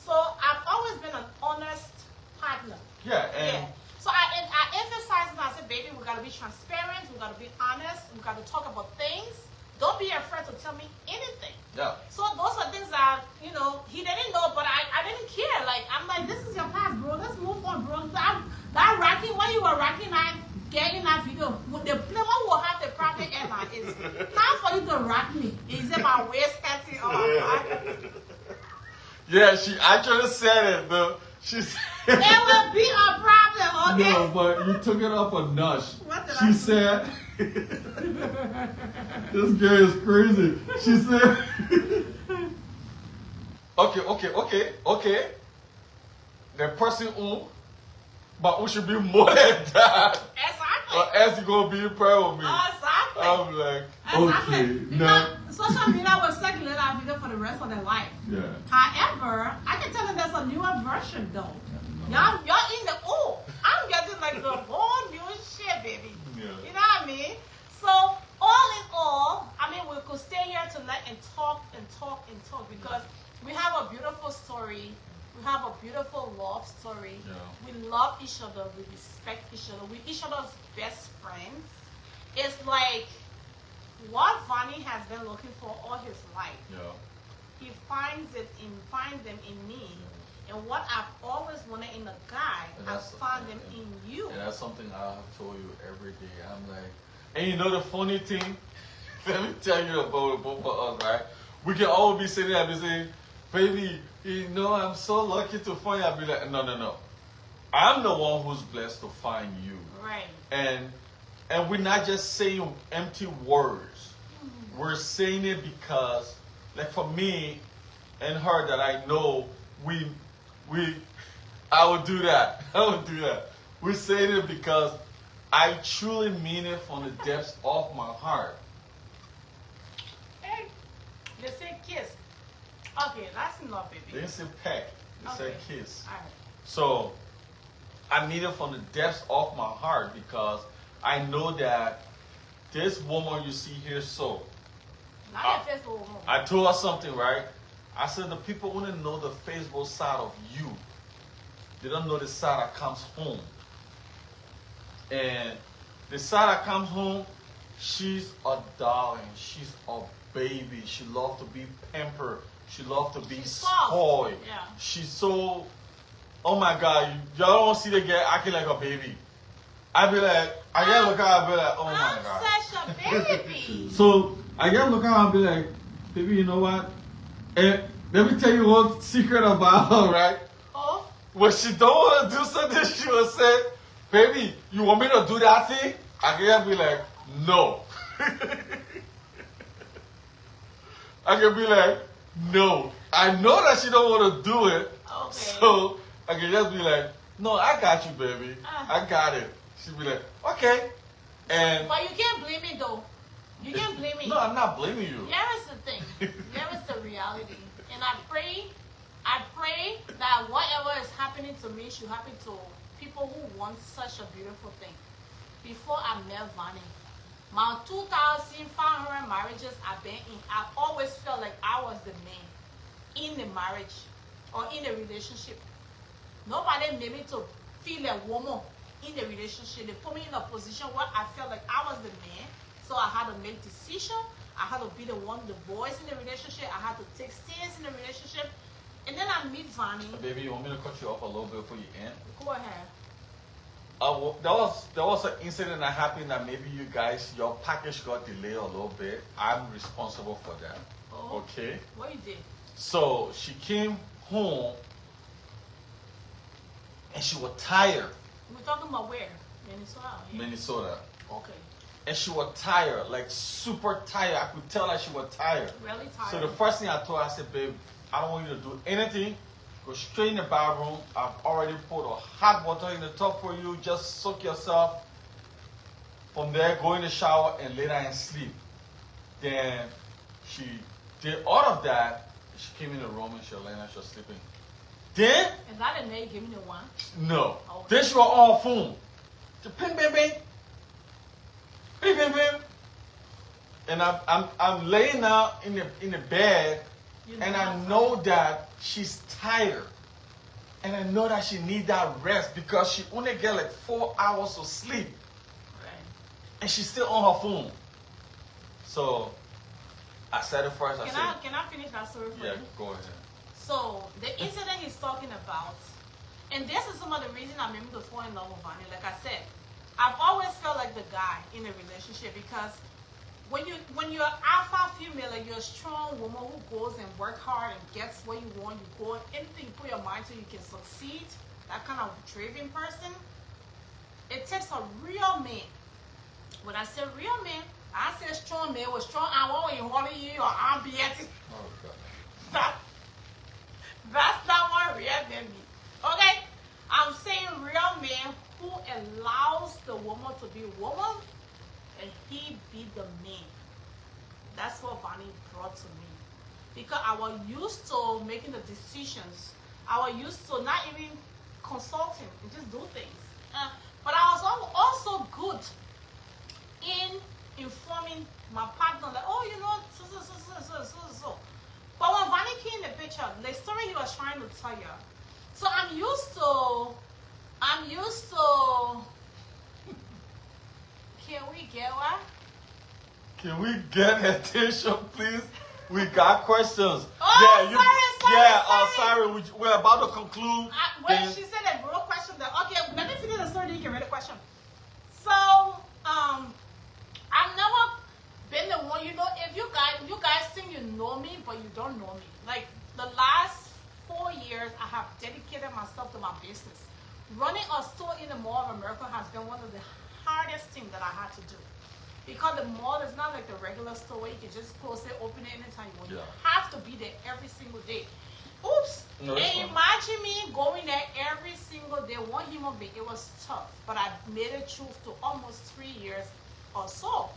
A: So I've always been an honest partner.
B: Yeah, and
A: So I emphasize and I said, baby, we gotta be transparent, we gotta be honest, we gotta talk about things. Don't be afraid to tell me anything.
B: yeah.
A: So those are things that, you know, he didn't know, but I didn't care. Like, I'm like, this is your past, bro. Let's move on, bro. That rocking, when you were rocking that, getting that video, the one will have the problem ever. It's time for you to rock me. Is it my waist hurting or my back?
B: Yeah, she actually said it, though. She said
A: There will be a problem, okay?
B: no, but you took it up a notch.
A: What did
B: She
A: I
B: said, this girl is crazy. She said, okay. The person who, but who should be more than that.
A: Exactly.
B: Or else you gonna be proud of me.
A: Exactly.
B: I'm like,
A: Exactly.
B: okay,
A: Because
B: no.
A: social media will circulate that video for the rest of their life.
B: Yeah.
A: However, I can tell you there's a newer version though. Y'all in the I'm getting like the whole new shit, baby.
B: Yeah.
A: You know what I mean? So all in all, I mean we could stay here tonight and talk because we have a beautiful story. We have a beautiful love story.
B: Yeah.
A: We love each other. We respect each other. We're each other's best friends. It's like what Vonnie has been looking for all his life.
B: Yeah.
A: He finds them in me. And what I've always wanted in a guy, I've found them in you.
B: And that's something I have told you every day. I'm like, and you know the funny thing? Let me tell you about both of us, right? We can all be sitting there and be saying, baby, you know, I'm so lucky to find you. I'll be like, no. I'm the one who's blessed to find you.
A: Right.
B: And we're not just saying empty words. Mm-hmm. We're saying it because, like for me and her that I know, I would do that. We're saying it because I truly mean it from the depths of my heart.
A: Hey, they say kiss. Okay, that's enough, baby.
B: They didn't say peck. They said
A: Okay.
B: kiss.
A: All right.
B: So I mean it from the depths of my heart because I know that this woman you see here, so
A: Not your Facebook woman.
B: I told her something, right? I said the people want to know the Facebook side of you. They don't know the side that comes home. And the side that comes home, she's a darling. She's a baby. She loves to be pampered. She loves to be
A: She's soft.
B: spoiled.
A: Yeah.
B: She's so, oh my God, y'all don't see the girl acting like a baby. I be like, I gotta look at her and be like, oh my God.
A: I'm such a baby.
B: So I gotta look at her and be like, baby, you know what? And let me tell you one secret about her, right?
A: Oh?
B: When she don't want to do something, she will say, baby, you want me to do that thing? I can be like, no. I can be like, no. I know that she don't want to do it.
A: Okay.
B: So I can just be like, no, I got you, baby. I got it. She'll be like, okay. And
A: But you can't blame me though. You can't blame me.
B: no, I'm not blaming you.
A: Here is the thing. Here is the reality. And I pray that whatever is happening to me should happen to people who want such a beautiful thing. Before I met Vonnie, my 2,500 marriages I've been in, I always felt like I was the man in the marriage or in the relationship. Nobody made me to feel a woman in the relationship. They put me in a position where I felt like I was the man. So I had to make decisions. I had to be the voice in the relationship. I had to take stands in the relationship. And then I meet Vonnie.
B: Baby, you want me to cut you off a little bit before you end?
A: Go ahead.
B: There was an incident that happened that maybe you guys, your package got delayed a little bit. I'm responsible for that.
A: Oh,
B: okay?
A: What you did?
B: So she came home and she was tired.
A: We're talking about where? Minnesota? Yeah.
B: Minnesota.
A: Okay.
B: And she was tired, like super tired. I could tell that she was tired.
A: Really tired.
B: So the first thing I told her, I said, babe, I don't want you to do anything. Go straight in the bathroom. I've already put a hot water in the tub for you. Just soak yourself. From there, go in the shower and lay down and sleep. Then she did all of that. She came in the room and she was laying down, she was sleeping. Then,
A: is that the name? Give me the one.
B: no.
A: Okay.
B: Then she was on her phone. She ping, bing, bing. Bing, bing, bing. And I'm laying out in the bed, and I know that she's tired. And I know that she needs that rest because she only get like 4 hours of sleep.
A: Right.
B: And she's still on her phone. So I said it first.
A: Can I finish that story for you?
B: Yeah, go ahead.
A: So the incident he's talking about, and this is some of the reason I made me to fall in love with Vonnie. Like I said, I've always felt like the guy in a relationship because when you're an alpha female, like you're a strong woman who goes and work hard and gets what you want, you go anything you put your mind to, you can succeed. That kind of driven person. It takes a real man. When I say real man, I say strong man with strong arm. What you want to you or I'm being?
B: Oh God.
A: That's not what real man means. Okay? I'm saying real man who allows the woman to be woman and he be the man. That's what Vonnie brought to me. Because I was used to making the decisions. I was used to not even consulting and just do things. But I was also good in informing my partner that, oh, you know, so. But when Vonnie came in the picture, the story he was trying to tell you. So I'm used to, can we get what?
B: Can we get attention, please? We got questions.
A: Oh,
B: sorry. We're about to conclude.
A: Wait, she said a real question. Okay, let me finish the story. You can read the question. So, I've never been the one. You know, if you guys think you know me, but you don't know me. Like the last 4 years, I have dedicated myself to my business. Running a store in the Mall of America has been one of the hardest things that I had to do. Because the mall is not like the regular store where you can just close it, open it anytime you want. You have to be there every single day. Oops.
B: No,
A: and imagine me going there every single day, one human being. It was tough. But I made it through to almost 3 years or so.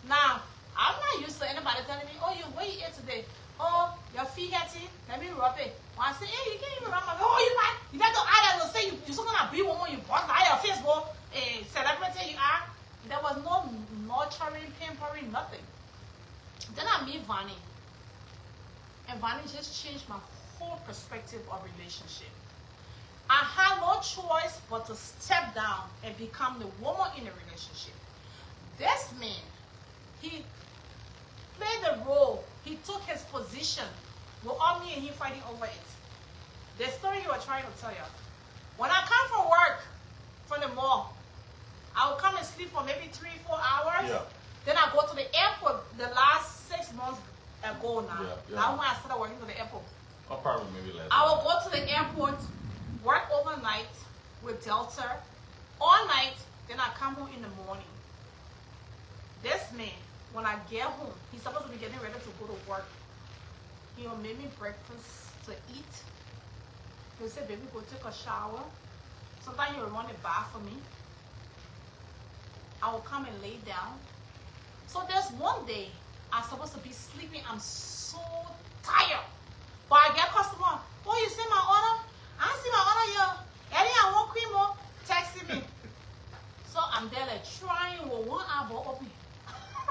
A: Now, I'm not used to anybody telling me, oh, what you ate today? Oh, your feet hurting? Let me rub it. When I say, hey, you can't even rub my feet. Oh, you got to add and say you're so gonna be woman, you boss by your Facebook, celebrity you are. There was no nurturing, pampering, nothing. Then I meet Vonnie. And Vonnie just changed my whole perspective of relationship. I had no choice but to step down and become the woman in the relationship. This man, he played the role. He took his position with all me and him fighting over it. The story you were trying to tell you. When I come from work, from the mall, I would come and sleep for maybe 3-4 hours. Yeah. Then I go to the airport the last 6 months ago now. Now when I started working to the airport.
B: I'll probably maybe less.
A: I will go to the airport, work overnight with Delta, all night, then I come home in the morning. This man, when I get home, he's supposed to be getting ready to go to work. He'll make me breakfast to eat. He'll say, baby, go take a shower. Sometimes he'll run a bath for me. I will come and lay down. So there's one day, I'm supposed to be sleeping. I'm so tired. But I get customer. Oh, you see my order? I see my order here. Eddie, I want cream more. Texting me. So I'm there like trying with one eyeball open.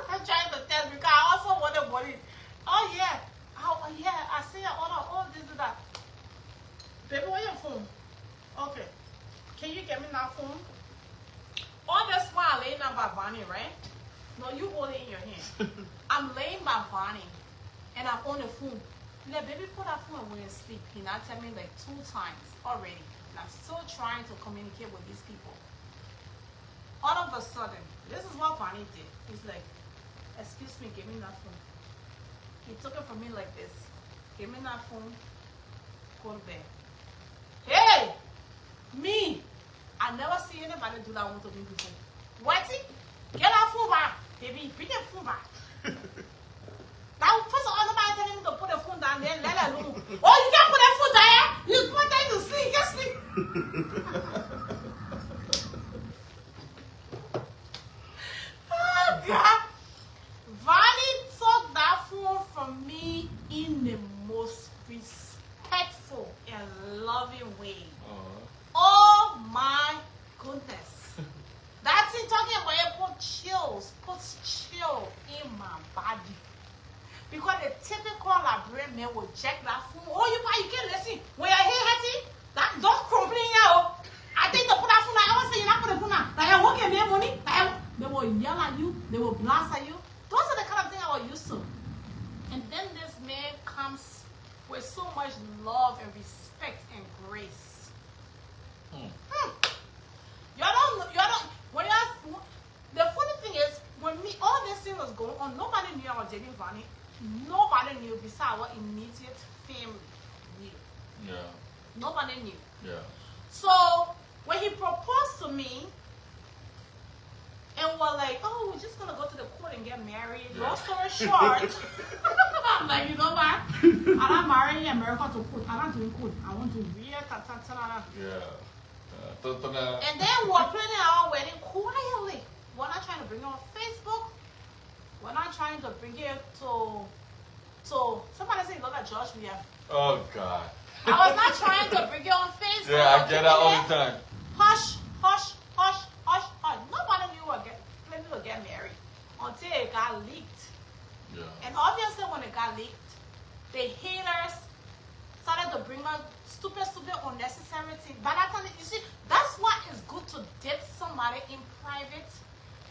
A: I'm trying to test because I also want the body. Oh yeah. Oh yeah. I see your order. Oh, this is that. Baby, where your phone? Okay. Can you get me that phone? All this while laying down by Vonnie, right? No, you hold it in your hand. I'm laying by Bonnie, and I'm on the phone. Like, baby, put that phone when you sleep. He now tell me like 2 times already. And I'm still trying to communicate with these people. All of a sudden, this is what Bonnie did. He's like, excuse me, give me that phone. He took it from me like this. Give me that phone. Go to bed. Hey! Me! I never see anybody do that one to me before. Whitey, get that phone back. Baby, bring that phone back. Now, first of all, nobody telling me to put the phone down there and let it alone. Oh, you can't put that phone down. You put that to sleep. Get sleep. Oh, God. Vani took that phone from me in the most respectful and loving way. Oh, my goodness. That's it talking about it puts chill in my body. Because the typical Liberian man will check that phone. Oh, you can't listen. When you're here, Hattie, that don't complain now. I think they put that phone down. I was saying, not put the phone down. Like, I won't get me money. They will yell at you. They will blast at you. Those are the kind of things I was used to. And then this man comes with so much love and respect and grace. The funny thing is, when all this thing was going on, nobody knew I was dating Vani. Nobody knew besides our immediate family knew.
B: Yeah.
A: Nobody knew.
B: Yeah.
A: So when he proposed to me, and we're like, oh, we're just gonna go to the court and get married.
B: Yeah.
A: Long story short, I'm like, you know what? I'm not marrying America to court. I'm not doing court. I want to real
B: Yeah.
A: And then we're planning our wedding quietly. We're not trying to bring it on Facebook. We're not trying to bring it to somebody say look at Josh we have.
B: Oh God.
A: I was not trying to bring it on Facebook.
B: Yeah, I get that all the time.
A: Hush, hush, hush, hush, hush. Nobody knew we were planning to get married until it got leaked.
B: Yeah.
A: And obviously when it got leaked, the haters started to bring up stupid, unnecessary things. By that time, you see, that's why it's good to date somebody in private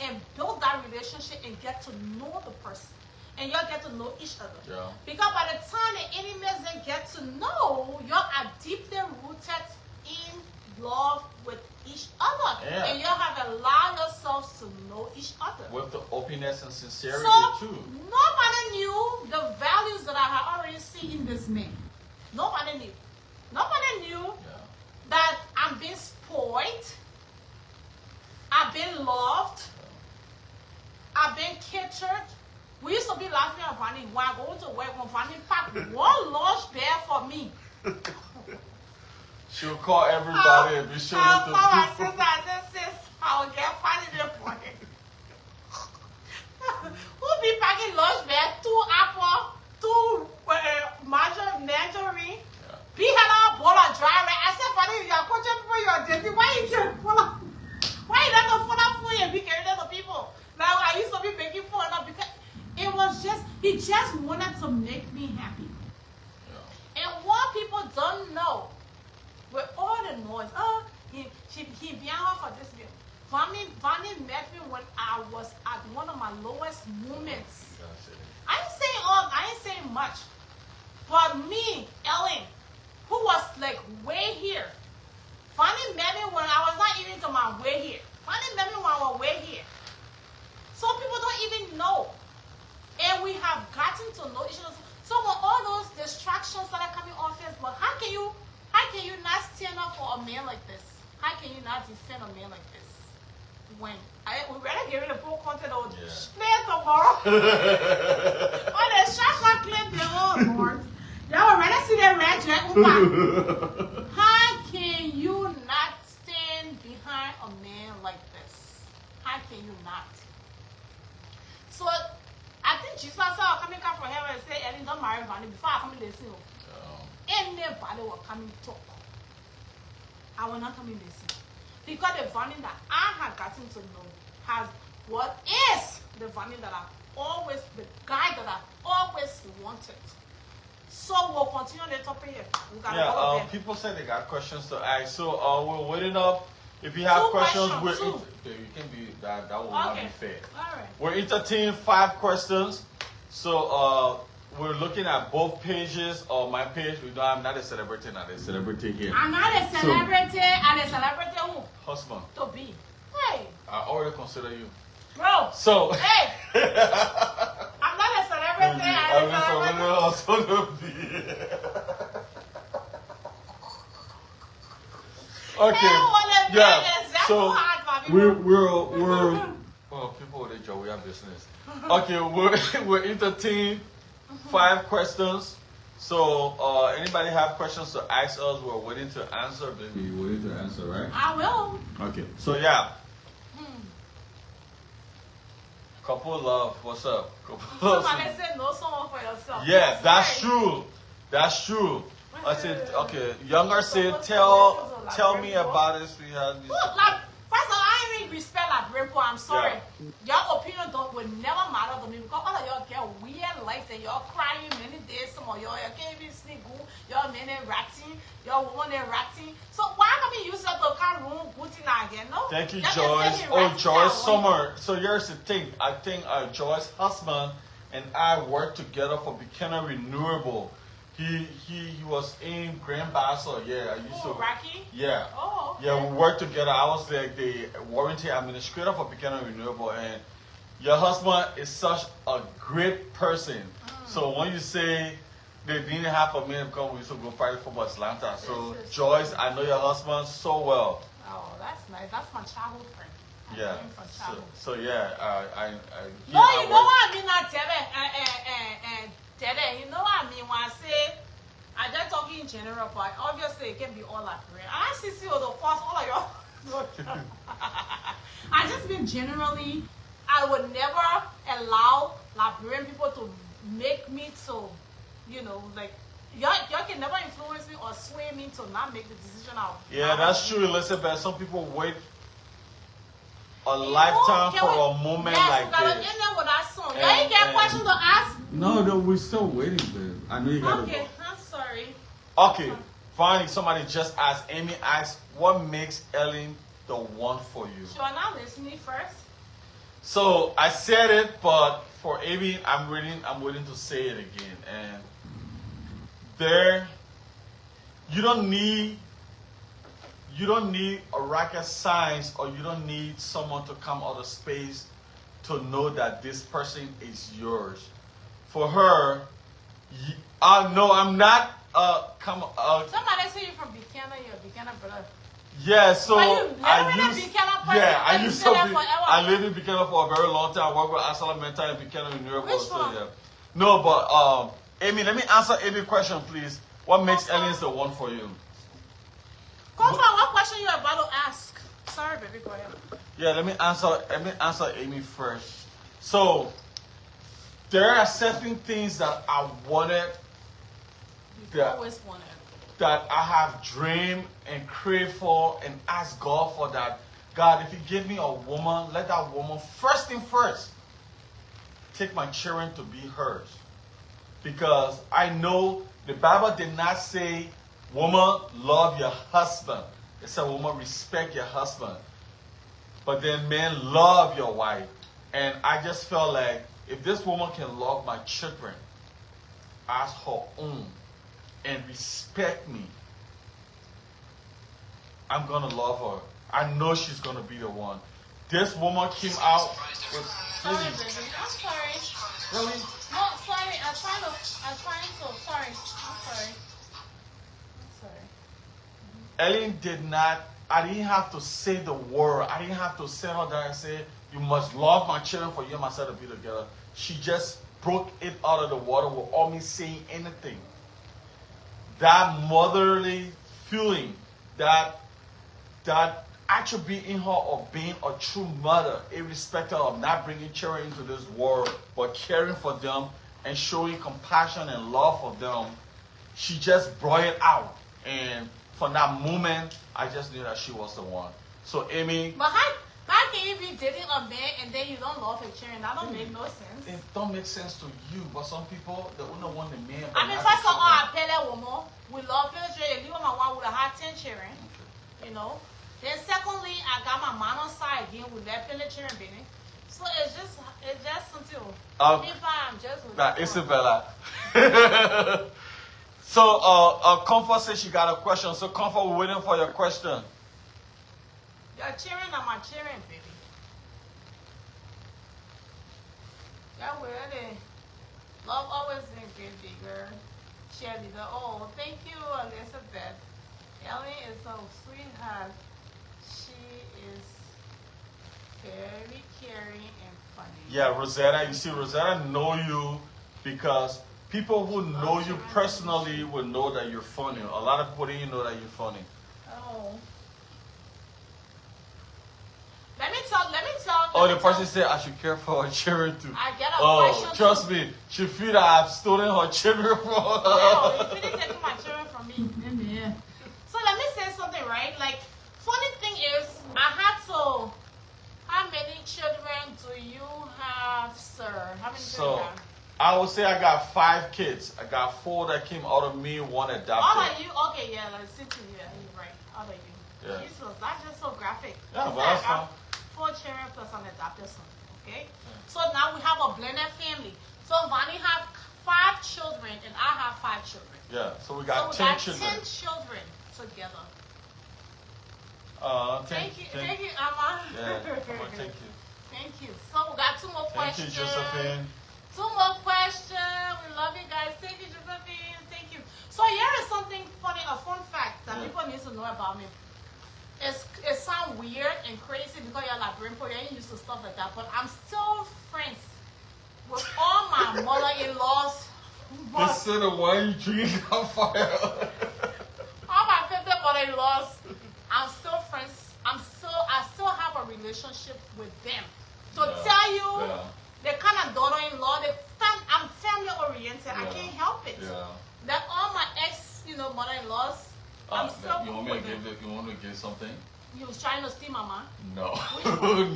A: and build that relationship and get to know the person. And y'all get to know each other.
B: Yeah.
A: Because by the time the enemies they get to know, y'all are deeply rooted in love with each other.
B: Yeah.
A: And y'all have allowed yourselves to know each other.
B: With the openness and sincerity
A: So,
B: too.
A: nobody knew the values that I had already seen in this man. Nobody knew. Nobody knew that I'm being spoiled. I've been loved. I've been catered. We used to be laughing at Vanny when I go to work when Vanny packed one large bear for me.
B: She'll call everybody and be sure
A: I'll call my
B: to
A: sister and say, sis, I will get Vanny there for it. Who be packing large bear, 2 apple, 2 margarine, be had a bowl of dry rice. I said, Vanny, you are coaching people, you are dating. Why you can't follow? Why you don't follow food and be carrying to people? Now I used to be making fun of because it was just, he just wanted to make me happy. Yeah. And what people don't know, with all the noise, oh, he began her for this bill. Vanny met me when I was at one of my lowest moments. I ain't saying much. But me, Ellen, who was like way here, Vanny met me when I was not even to my way here. Vanny met me when I was way here. Some people don't even know. And we have gotten to know each other. So when all those distractions started coming on Facebook, how can you not stand up for a man like this? How can you not defend a man like this? When we better give it a full content or play tomorrow. On the shot clip, oh Lord. Y'all already see that red jack. How can you not stand behind a man like this? How can you not? So I think Jesus said, I'll come from heaven and say, Ellen, don't marry Vanny before I come and listen. Anybody will come and talk. I will not come and listen. Because the Vanny that I have gotten to know has what is the Vanny that the guy that I always wanted. So we'll continue the topic here.
B: People say they got questions to ask. So we're waiting up. If you have
A: Two
B: questions,
A: questions,
B: you can be that will not be fair.
A: All right.
B: We're entertaining 5 questions. So we're looking at both pages or my page. I'm not a celebrity, not a celebrity here.
A: I'm not a celebrity. I'm a celebrity who?
B: Husband.
A: To be. Hey.
B: I already consider you.
A: Bro.
B: So.
A: Hey. I'm not a celebrity. I'm a celebrity.
B: To be. Okay. Yeah. So we're oh, people with a job, we have business. Okay, we're entertaining 5 questions. So anybody have questions to ask us? We're waiting to answer. Baby, you're waiting to answer, right?
A: I will.
B: Okay. So yeah. Couple love, what's up? Couple love.
A: Somebody said no someone for yourself.
B: Yeah, that's true. That's true. I said, okay. Younger said, tell me about it, sweetheart.
A: Like, first of all, I ain't even respect Liberian. I'm sorry. Your opinion will never matter to me because all of y'all get weird life and y'all crying many days. Some of y'all can't even sleep good. Y'all men are ratting. Y'all women are ratting. So why can't we use that to come room good thing again? No.
B: Thank you, Joyce. Oh, Joyce Summer. So here's the thing. I think Joyce's husband and I worked together for Buchanan Renewable. He was in Grand Bassa. Yeah, I used to.
A: Rocky?
B: Yeah.
A: Oh, okay.
B: Yeah, we worked together. I was like the warranty administrator for Buchanan Renewable, and your husband is such a great person. So when you say they didn't have a minute because we used to go private football Atlanta. So Joyce, I know your husband so well.
A: Oh, that's nice. That's my childhood friend.
B: Yeah. So yeah,
A: no, you know what I mean, not Tede, you know what I mean when I say I just talking in general, but obviously it can be all Liberian. I see the first all of y'all. I just mean generally, I would never allow Liberian people to make me to, you know, like y'all can never influence me or sway me to not make the decision out.
B: Yeah, that's true, Elizabeth. Some people wait a lifetime for a moment like this.
A: Yes, end up with that song. Y'all ain't got questions to ask?
B: No, we're still waiting, babe. I know you gotta
A: Okay,
B: go.
A: I'm sorry.
B: Okay, finally, somebody just asked. Amy asked, "What makes Ellen the one for you?"
A: Sure, now listening first.
B: So I said it, but for Amy, I'm willing to say it again. And you don't need a rocket science, or you don't need someone to come out of space to know that this person is yours. For her, no, I'm not.
A: Somebody say you're from Buchanan, you're a Buchanan brother.
B: Yeah, so
A: I
B: used to be. I lived in Buchanan for a very long time. I worked with Asala Mental and Buchanan Renewable.
A: Which
B: so
A: one?
B: yeah. No, but Amy, let me answer Amy's question, please. What makes aliens the one for you?
A: Come on, what question you about to ask? Sorry, baby, go ahead.
B: Yeah, let me answer Amy first. So there are certain things that I wanted.
A: Always wanted.
B: That I have dreamed and craved for and asked God for that. God, if you give me a woman, let that woman first thing first take my children to be hers. Because I know the Bible did not say, woman, love your husband. It said, woman, respect your husband. But then, man, love your wife. And I just felt like, if this woman can love my children as her own and respect me, I'm going to love her. I know she's going to be the one. This woman came out with...
A: Sorry, baby. I'm sorry.
B: Really?
A: No, sorry. I'm trying to... Sorry. I'm sorry.
B: Ellen did not... I didn't have to say the word. I didn't have to sit her there and say, you must love my children for you and myself to be together. She just broke it out of the water without me saying anything. That motherly feeling, that attribute in her of being a true mother, irrespective of not bringing children into this world, but caring for them and showing compassion and love for them, she just brought it out. And from that moment, I just knew that she was the one. So Amy...
A: But how can you be dating a man and then you don't love your children? That don't make no sense.
B: It don't make sense to you, but some people, they don't want the man.
A: I mean, first of all, I tell that woman, we love your children. If you want my wife, would have had 10 children. You know? Then secondly, I got my mom on side again with that children baby. So it's just something. If I'm just with
B: Isabella. So Comfort says she got a question. So Comfort, we're waiting for your question.
A: Your children are my children, baby. Yeah, where they love always been great bigger. Cheerleader. Oh, thank you, Elizabeth. Ellen is a sweetheart. She is very caring and funny.
B: Yeah, Rosetta. You see, Rosetta know you because people who know you personally will know that you're funny. A lot of people didn't know that you're funny.
A: Oh. Let me tell.
B: Oh, the person said I should care for her children too.
A: I get a question.
B: Oh, trust me, she feel that I've stolen her children from her.
A: No, you didn't take my children from me. Yeah. So let me say something, right? Like, funny thing is, I had to. How many children do you have, sir? How many children you have?
B: I would say I got 5 kids. I got 4 that came out of me, 1 adopted.
A: All of you? Okay, yeah, let's see to you. You're right. All of you.
B: Yeah.
A: Jesus, that's just so graphic.
B: Yeah, but that's fine.
A: 4 children plus an adopted son. Okay? Yeah. So now we have a blended family. So Vani have 5 children and I have 5 children.
B: Yeah, so we got 10 children.
A: 10 children together.
B: Thank
A: you, Amma.
B: Yeah, thank you.
A: Thank you. So we got 2 more questions.
B: Thank you, Josephine.
A: 2 more questions. We love you guys. Thank you, Josephine. Thank you. So here is something funny, a fun fact that people need to know about me. It sounds weird and crazy because you're like grandpa, you're used to stuff like that, but I'm still friends with all my mother-in-laws.
B: Instead of why you drinking on fire.
A: All my 50 mother-in-laws, I'm still friends. I still have a relationship with them. To tell you, the kind of daughter-in-law, I'm family oriented. I can't help it.
B: Yeah.
A: That all my ex, mother-in-laws, I'm still
B: you want me to give something?
A: You was trying to steal my mom?
B: No.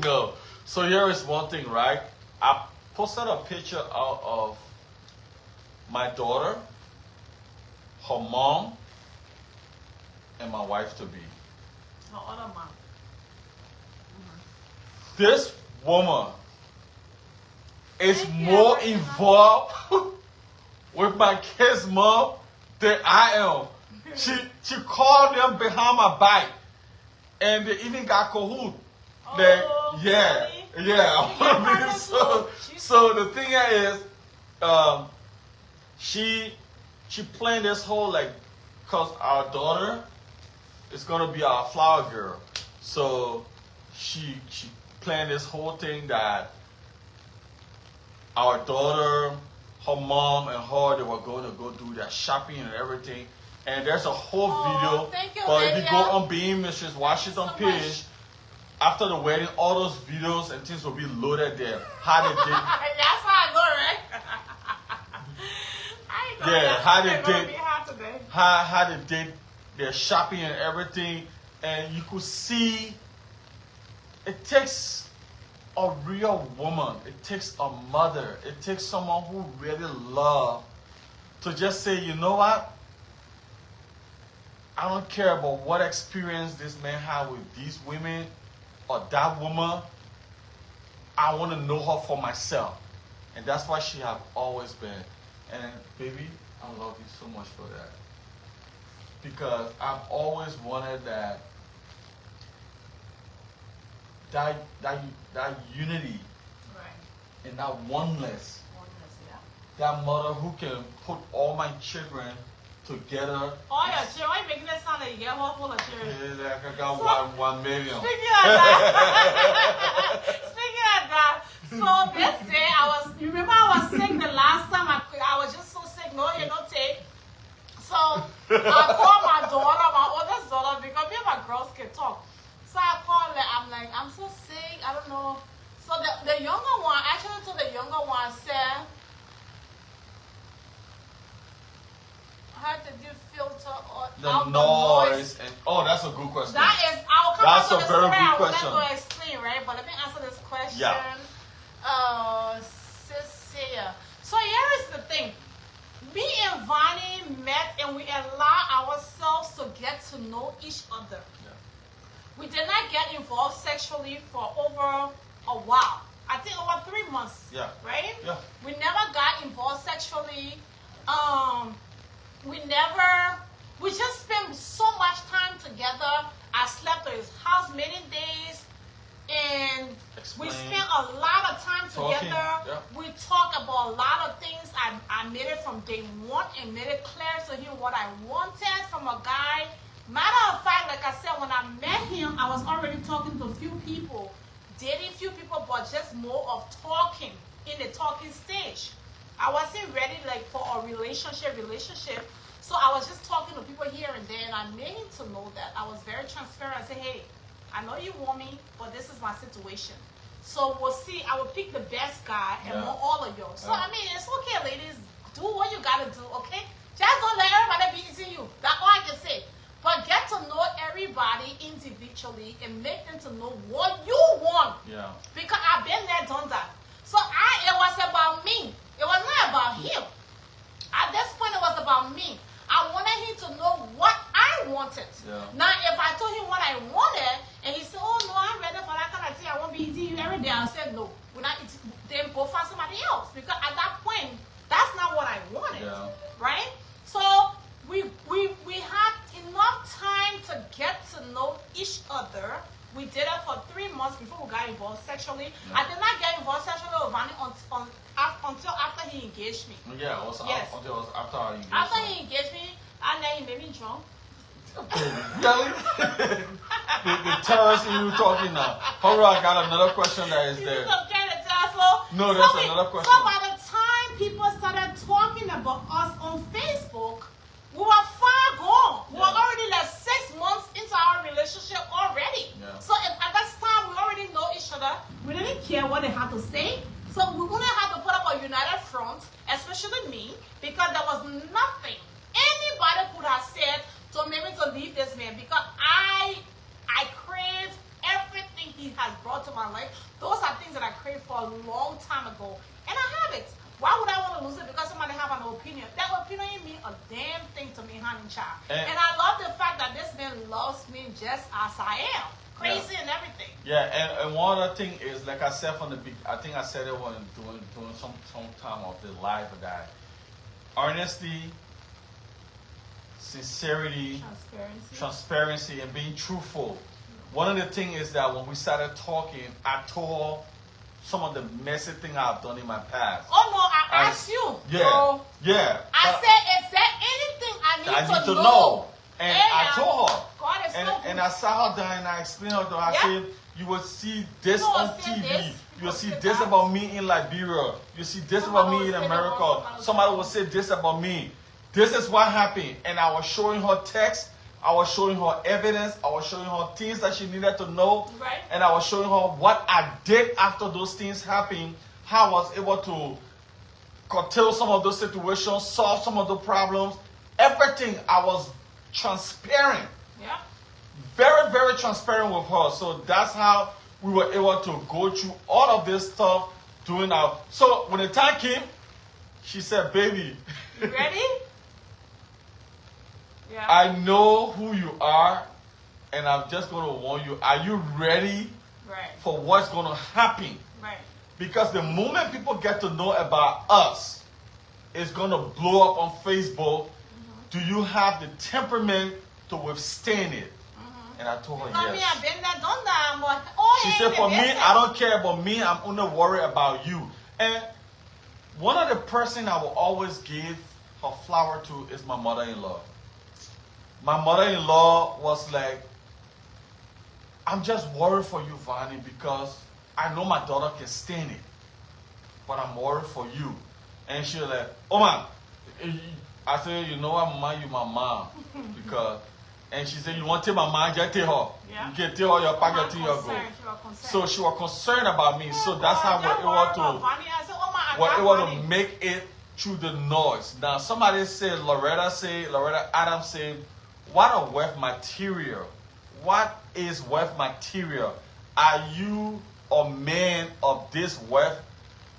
B: No. So here is one thing, right? I posted a picture out of my daughter, her mom, and my wife-to-be.
A: Her other mom.
B: This woman is more involved with my kid's mom than I am. She called them behind my back, and they even got cahoot. Yeah. So the thing is, she planned this whole cause our daughter is gonna be our flower girl. So she planned this whole thing that our daughter, her mom, and her, they were going to go do their shopping and everything. And there's a whole video. But if you go on Being Mrs. Washington page, after the wedding, all those videos and things will be loaded there. How they did.
A: That's how I know, right? I know.
B: Yeah, how they did.
A: Today.
B: How they did their shopping and everything. And you could see it takes a real woman. It takes a mother. It takes someone who really loves to just say, you know what? I don't care about what experience this man had with these women or that woman. I want to know her for myself. And that's why she have always been. And baby, I love you so much for that. Because I've always wanted that unity,
A: right,
B: and that oneness.
A: Yeah.
B: That mother who can put all my children together.
A: All your children, why are you making it sound like you get one full of children?
B: Yeah, I got 1 million.
A: Speaking of that, so this day you remember I was sick the last time, I was just so sick, no take. So I called my daughter, my oldest daughter, because me and my girls can talk. So I called her, I'm like, I'm so sick, I don't know. So the younger one, actually told the younger one, said, how did you filter out
B: the noise? And that's a good question.
A: That is, I'll come
B: That's
A: back to
B: a very good
A: I
B: question.
A: will let go explain, right? But let me answer this question.
B: Yeah.
A: Cecilia. So here is the thing. Me and Vonnie met and we allow ourselves to get to know each other.
B: Yeah.
A: We did not get involved sexually for over a while. I think over 3 months.
B: Yeah.
A: Right?
B: Yeah.
A: We never got involved sexually. We just spent so much time together. I slept at his house many days. And we spent a lot of time together.
B: Yeah.
A: We talked about a lot of things. I made it from day one and made it clear to him what I wanted from a guy. Matter of fact, like I said, when I met him, I was already talking to a few people, dating few people, but just more of talking, in the talking stage. I wasn't ready like for a relationship. So I was just talking to people here and there, and I made him to know that. I was very transparent. I said, hey, I know you want me, but this is my situation. So we'll see. I will pick the best guy among all of you. So, I mean, it's okay, ladies. Do what you got to do, okay? Just don't let everybody be eating you. That's all I can say. But get to know everybody individually and make them to know what you want.
B: Yeah.
A: Because I've been there, done that. So it was about me. It was not about him. At this point, it was about me. I wanted him to know what I wanted.
B: Yeah.
A: Now, if I told him what I wanted, and he said, oh, no, I'm ready for that kind of thing, I won't be eating you every day, I said, no, we're not eating. Then go find somebody else. Because at that point, that's not what I wanted.
B: Yeah.
A: Right? So, we had enough time to get to know each other. We did it for 3 months before we got involved sexually.
B: Yeah.
A: I did not get involved sexually with Vanny until after he engaged me.
B: Yeah, it was until it was after our engagement.
A: After he engaged me, and then he made me drunk.
B: Really? the terrorist you talking now. Hold on, I got another question that is there. No, there's another question.
A: So by the time people started talking about us on Facebook, we were far gone. We were already like 6 months into our relationship already.
B: Yeah.
A: So at that time, we already know each other. We didn't care what they had to say. So we wouldn't have to put up a united front, especially me, because there was nothing anybody could have said to make me to leave this man, because I crave everything he has brought to my life. Those are things that I craved for a long time ago, and I have it. Why would I want to lose it because somebody have an opinion? That opinion means a damn thing to me, honey child. And I love the fact that this man loves me just as I am. Crazy and everything.
B: Yeah, and one other thing is, like I said from the beginning, I think I said it when doing some time of the live guy. Honesty, sincerity, transparency, and being truthful. One of the things is that when we started talking, I told some of the messy things I've done in my past.
A: Oh no, I asked you.
B: Yeah,
A: so
B: yeah.
A: I said, is there anything I need to know?
B: And I told her.
A: God is so good.
B: And I sat her down and I explained her to her. I said, you will see this on TV. You will see this about me in Liberia. You see this about me in America. Somebody will say this about me. This is what happened. And I was showing her text. I was showing her evidence. I was showing her things that she needed to know.
A: Right.
B: And I was showing her what I did after those things happened. How I was able to curtail some of those situations, solve some of the problems. Everything. I was transparent.
A: Yeah.
B: Very, very transparent with her. So that's how we were able to go through all of this stuff doing our. So when the time came, she said, baby.
A: You ready? Yeah.
B: I know who you are, and I'm just going to warn you. Are you ready for what's going to happen?
A: Right.
B: Because the moment people get to know about us, it's going to blow up on Facebook. Do you have the temperament to withstand it? And I told her yes.
A: I mean, I've been there, done that, but
B: she said, for me, I don't care about me. I'm only worried about you. And one of the person I will always give her flower to is my mother-in-law. My mother-in-law was like, I'm just worried for you, Vanny, because I know my daughter can stand it. But I'm worried for you. And she was like, oh, man. I said, you know what, Mama, you my mom. Because, and she said, you want to take my mom, just take her.
A: Yeah.
B: You can take her, your pack, your thing, your go. So she was concerned about me. So that's how we're able to make it through the noise. Now, somebody said, Loretta Adams said, what a wealth material. What is wealth material? Are you a man of this wealth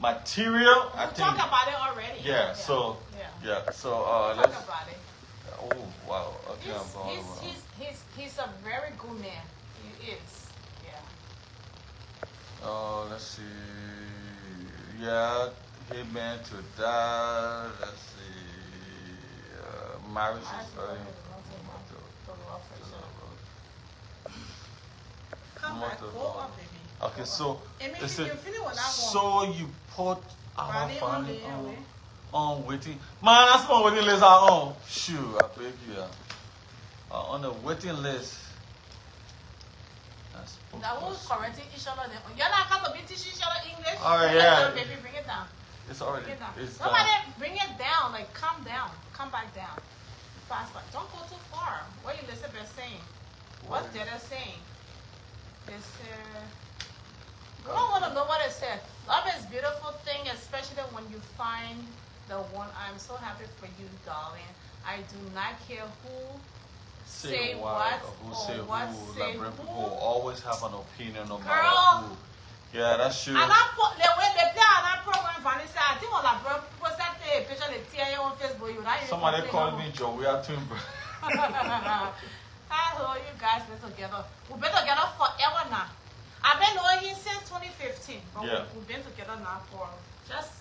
B: material?
A: I think talk about it already.
B: Yeah. So let's
A: talk about it.
B: Oh wow. Okay,
A: he's a very good man. He is. Yeah.
B: Oh, let's see. Yeah, he meant to die. Let's see. Marriage is very.
A: Come back, go up, baby.
B: Okay, so you put our
A: Body
B: family
A: on
B: on waiting. Man, that's my waiting list are on. Shoot, I beg you. On the waiting list.
A: That was correcting each other. You're not going to be teaching each other English.
B: All right, yeah.
A: Down, baby, bring it down.
B: It's already.
A: Bring it down.
B: It's
A: Somebody bring it down. Like, come down. Come back down. Fast back. Don't go too far. What Elizabeth saying? What's Dada saying? They said, we don't want to know what it said. Love is a beautiful thing, especially when you find the one. I'm so happy for you, darling. I do not care who say what
B: or who
A: or
B: say
A: what
B: who.
A: say
B: Like,
A: who.
B: people always have an opinion no matter
A: Girl.
B: who. Yeah, that's true.
A: And I put the way they play on that program, Vanessa, I think all that people said a picture they tear you on Facebook. You not even
B: Somebody called me Joe. We are twin brothers.
A: Hello, you guys been together. We've been together forever now. I've been knowing him since 2015. But
B: Yeah.
A: we've been together now for just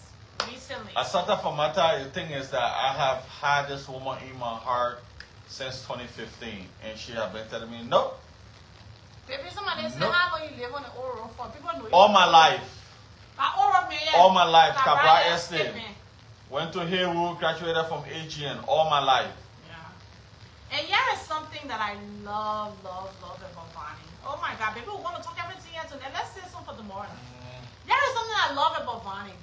A: recently.
B: Asante Famata, the thing is that I have had this woman in my heart since 2015. And she has been telling me, nope.
A: Baby, somebody said,
B: Nope.
A: how long you live on the old road for? People know you.
B: All my life.
A: All
B: my life. Cabral Estate. Went to Haywood, graduated from AGN. All my life.
A: And here is something that I love about Bonnie. Oh my God, baby, we want to talk everything here today. Let's say something for the morning. There is something I love about Bonnie.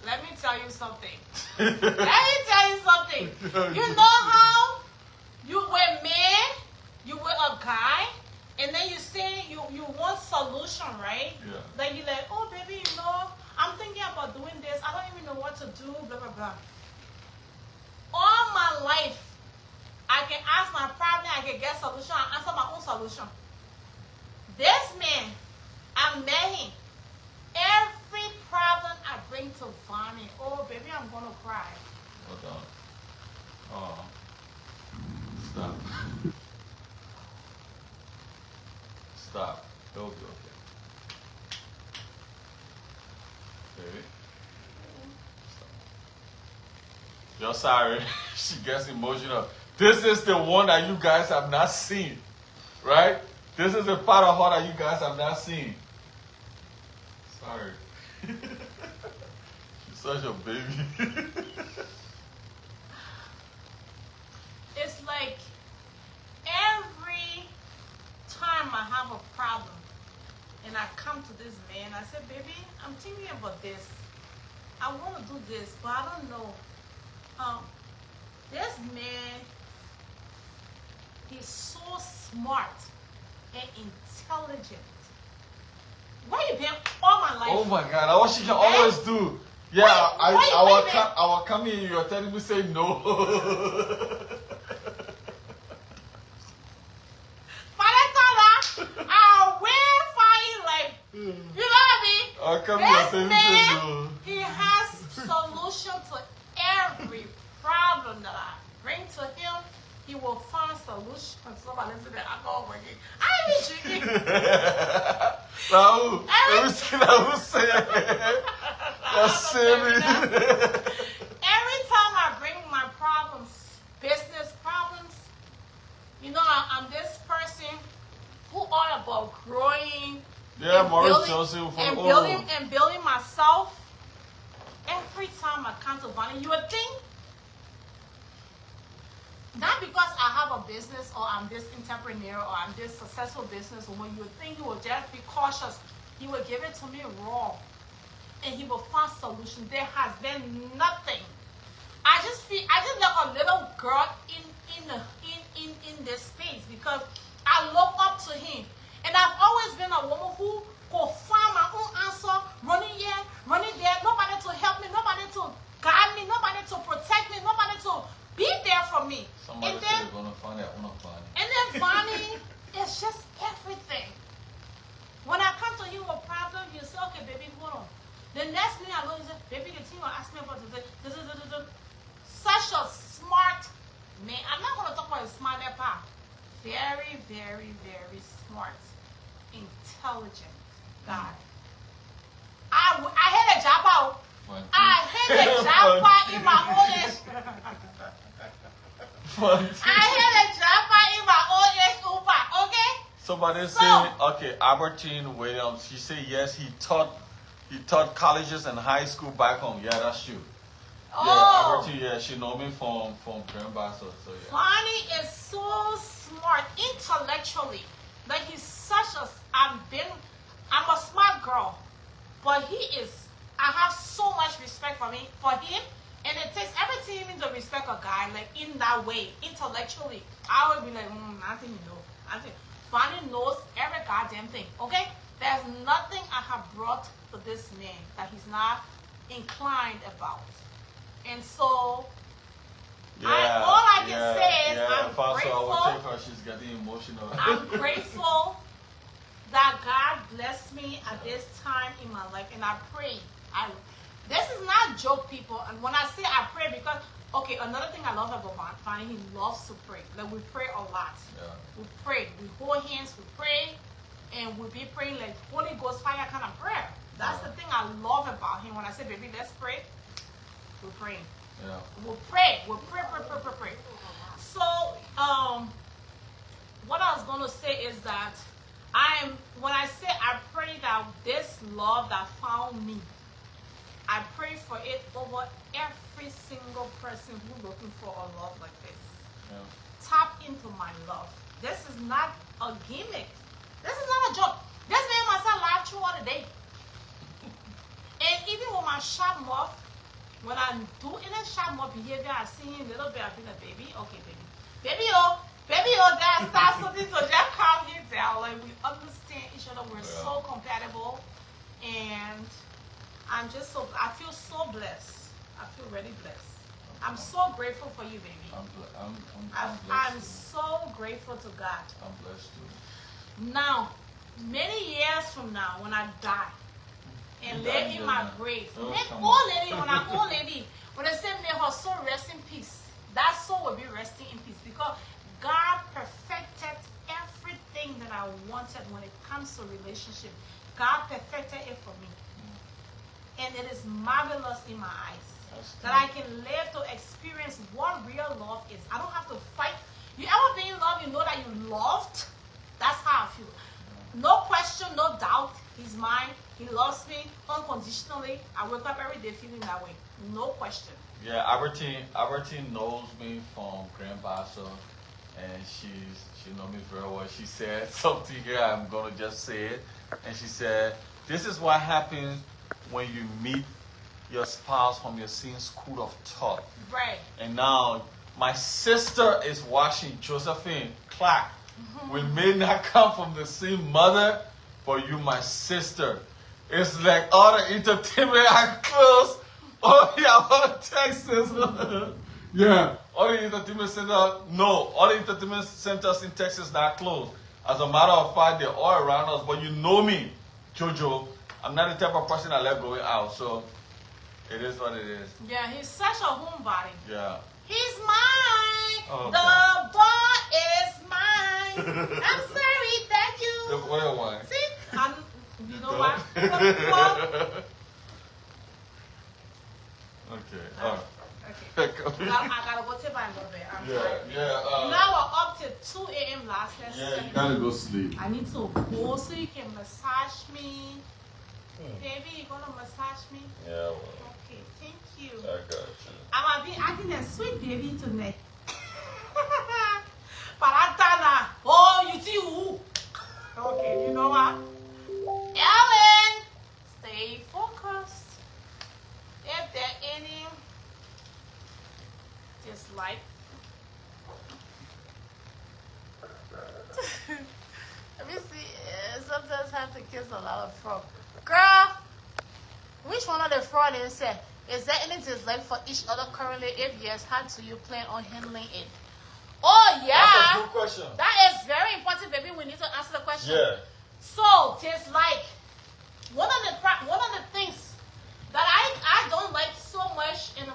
A: Let me tell you something. You know how you were man, you were a guy, and then you say you want solution, right?
B: Yeah.
A: Like you like, oh baby, you know, I'm thinking about doing this. I don't even know what to do, blah, blah, blah. All my life, I can ask my problem, I can get solution, I answer my own solution. This man, I met him. Every problem I bring to Vonnie, oh baby, I'm gonna cry.
B: Hold on. Oh. Stop. Stop. It'll be okay. Okay. Yo, sorry. She gets emotional. This is the one that you guys have not seen. Right? This is the part of her that you guys have not seen. Sorry. She's such a baby.
A: It's like every time I have a problem and I come to this man, I say, baby, I'm thinking about this. I want to do this, but I don't know. This man, he's so smart and intelligent. Where you been all my life?
B: Oh my God, that's what she can always do. Yeah, I will come here, you're telling me say no.
A: I'll wait for you like, you know what I mean?
B: I'll come here and
A: This
B: say
A: man,
B: no.
A: he has solution to every problem that I bring to him. He will find solution. Somebody listen to that. I'm all working. I ain't drinking.
B: Raul, let me see Raul say it. That's silly.
A: Every time I bring my problems, business problems, you know, I'm this person who all about growing.
B: Yeah,
A: and
B: Maurice
A: building,
B: Johnson from
A: and building myself. Every time I come to Vonnie, you would think, not because I have a business or I'm this entrepreneur or I'm this successful businesswoman, you would think he would just be cautious. He would give it to me raw. And he will find solution. There has been nothing. I just like a little girl in this space because I look up to him. And I've always been a woman who could find my own answer, running here, running there, nobody to help me, nobody to guide me, nobody to protect me, nobody to be there for me.
B: Somebody
A: And
B: said
A: then,
B: they're gonna find out one of Bonnie.
A: and then Vonnie is just everything. When I come to him with problem, you say, okay, baby, hold on. The next thing I know is, baby, the thing you ask me about today, such a smart man. I'm not going to talk about his smart part. very, very, very smart, intelligent guy. I had a job out. I had a job out in my old age. I had a job out in my old age, Uber, okay?
B: Somebody saying, okay, Albertine Williams, she said yes, he taught colleges and high school back home. Yeah, that's true.
A: Oh.
B: Yeah, Albertine, yeah, she know me from Grand Bassa, so yeah.
A: Bonnie is so smart intellectually. Like he's such a, I'm a smart girl, but I have so much respect for him, and it takes everything to respect a guy, like in that way, intellectually. I would be like, nothing you know. Bonnie knows every goddamn thing, okay? There's nothing I have brought to this man that he's not inclined about. And so, all I can say is I'm grateful.
B: I will take her, she's getting emotional.
A: I'm grateful that God blessed me at this time in my life, and I pray. This is not a joke, people. And when I say I pray, because another thing I love about Bonnie, he loves to pray. Like we pray a lot. Yeah. We pray. We hold hands. We pray, and we be praying like Holy Ghost fire kind of prayer. That's the thing I love about him. When I say, baby, let's pray, we're praying.
B: Yeah.
A: We'll pray. We'll pray. So, what I was going to say is that when I say I pray that this love that found me, I pray for it over every single person who's looking for a love like this. Yeah. Tap into my love. This is not a gimmick. This is not a joke. This man must have laughed through all the day. And even with my sharp mouth, when I do any sharp mouth behavior, I see him a little bit, I be like, baby, okay, baby. Baby, that starts something to just calm him down. Like, we understand each other. We're so compatible. And I feel so blessed. I feel really blessed. I'm so grateful for you, baby. I'm so grateful to God.
B: I'm blessed too.
A: Now, many years from now, when I die and lay in my grave, when I say may her soul rest in peace, that soul will be resting in peace because God perfected everything that I wanted when it comes to relationship. God perfected it for me. And it is marvelous in my eyes that I can live to experience what real love is. I don't have to fight. You ever been in love, you know that you loved? That's how I feel. No question, no doubt. He's mine. He loves me unconditionally. I wake up every day feeling that way. No question.
B: Yeah, Albertine knows me from Grand Bassa, and she knows me very well. She said something here, I'm going to just say it. And she said, this is what happens when you meet your spouse from your same school of thought.
A: Right.
B: And now, my sister is watching Josephine Clark. We may not come from the same mother, but you my sister. It's like all the entertainment I close. Oh yeah, all the Texas. Yeah, all the entertainment centers, no, all the entertainment centers in Texas are closed. As a matter of fact, they're all around us. But you know me, Jojo. I'm not the type of person I let going out, so it is what it is.
A: Yeah, he's such a homebody.
B: Yeah.
A: He's mine.
B: Oh,
A: the boy is mine. I'm sorry, thank you.
B: The oil wine.
A: See, you know what?
B: Okay.
A: Okay. I gotta go take my go to bed. I'm tired.
B: Yeah.
A: Now we're up to 2 a.m. last night.
B: Yeah, you gotta go sleep.
A: I need to go so you can massage me. Baby, you gonna massage me?
B: Yeah, well.
A: Okay, thank you.
B: I got you.
A: I'm gonna be acting a sweet baby tonight. Paratana. Oh, you see who? Okay, you know what? Ellen, stay focused. If there any dislike. Let me see. Sometimes I have to kiss a lot of frog. Girl, which one of the fraud is said? Is there any dislike for each other currently? If yes, how do you plan on handling it? Oh yeah,
B: that's a good question.
A: That is very important, baby. We need to answer the question.
B: Yeah.
A: So dislike. One of the things that I don't like so much, and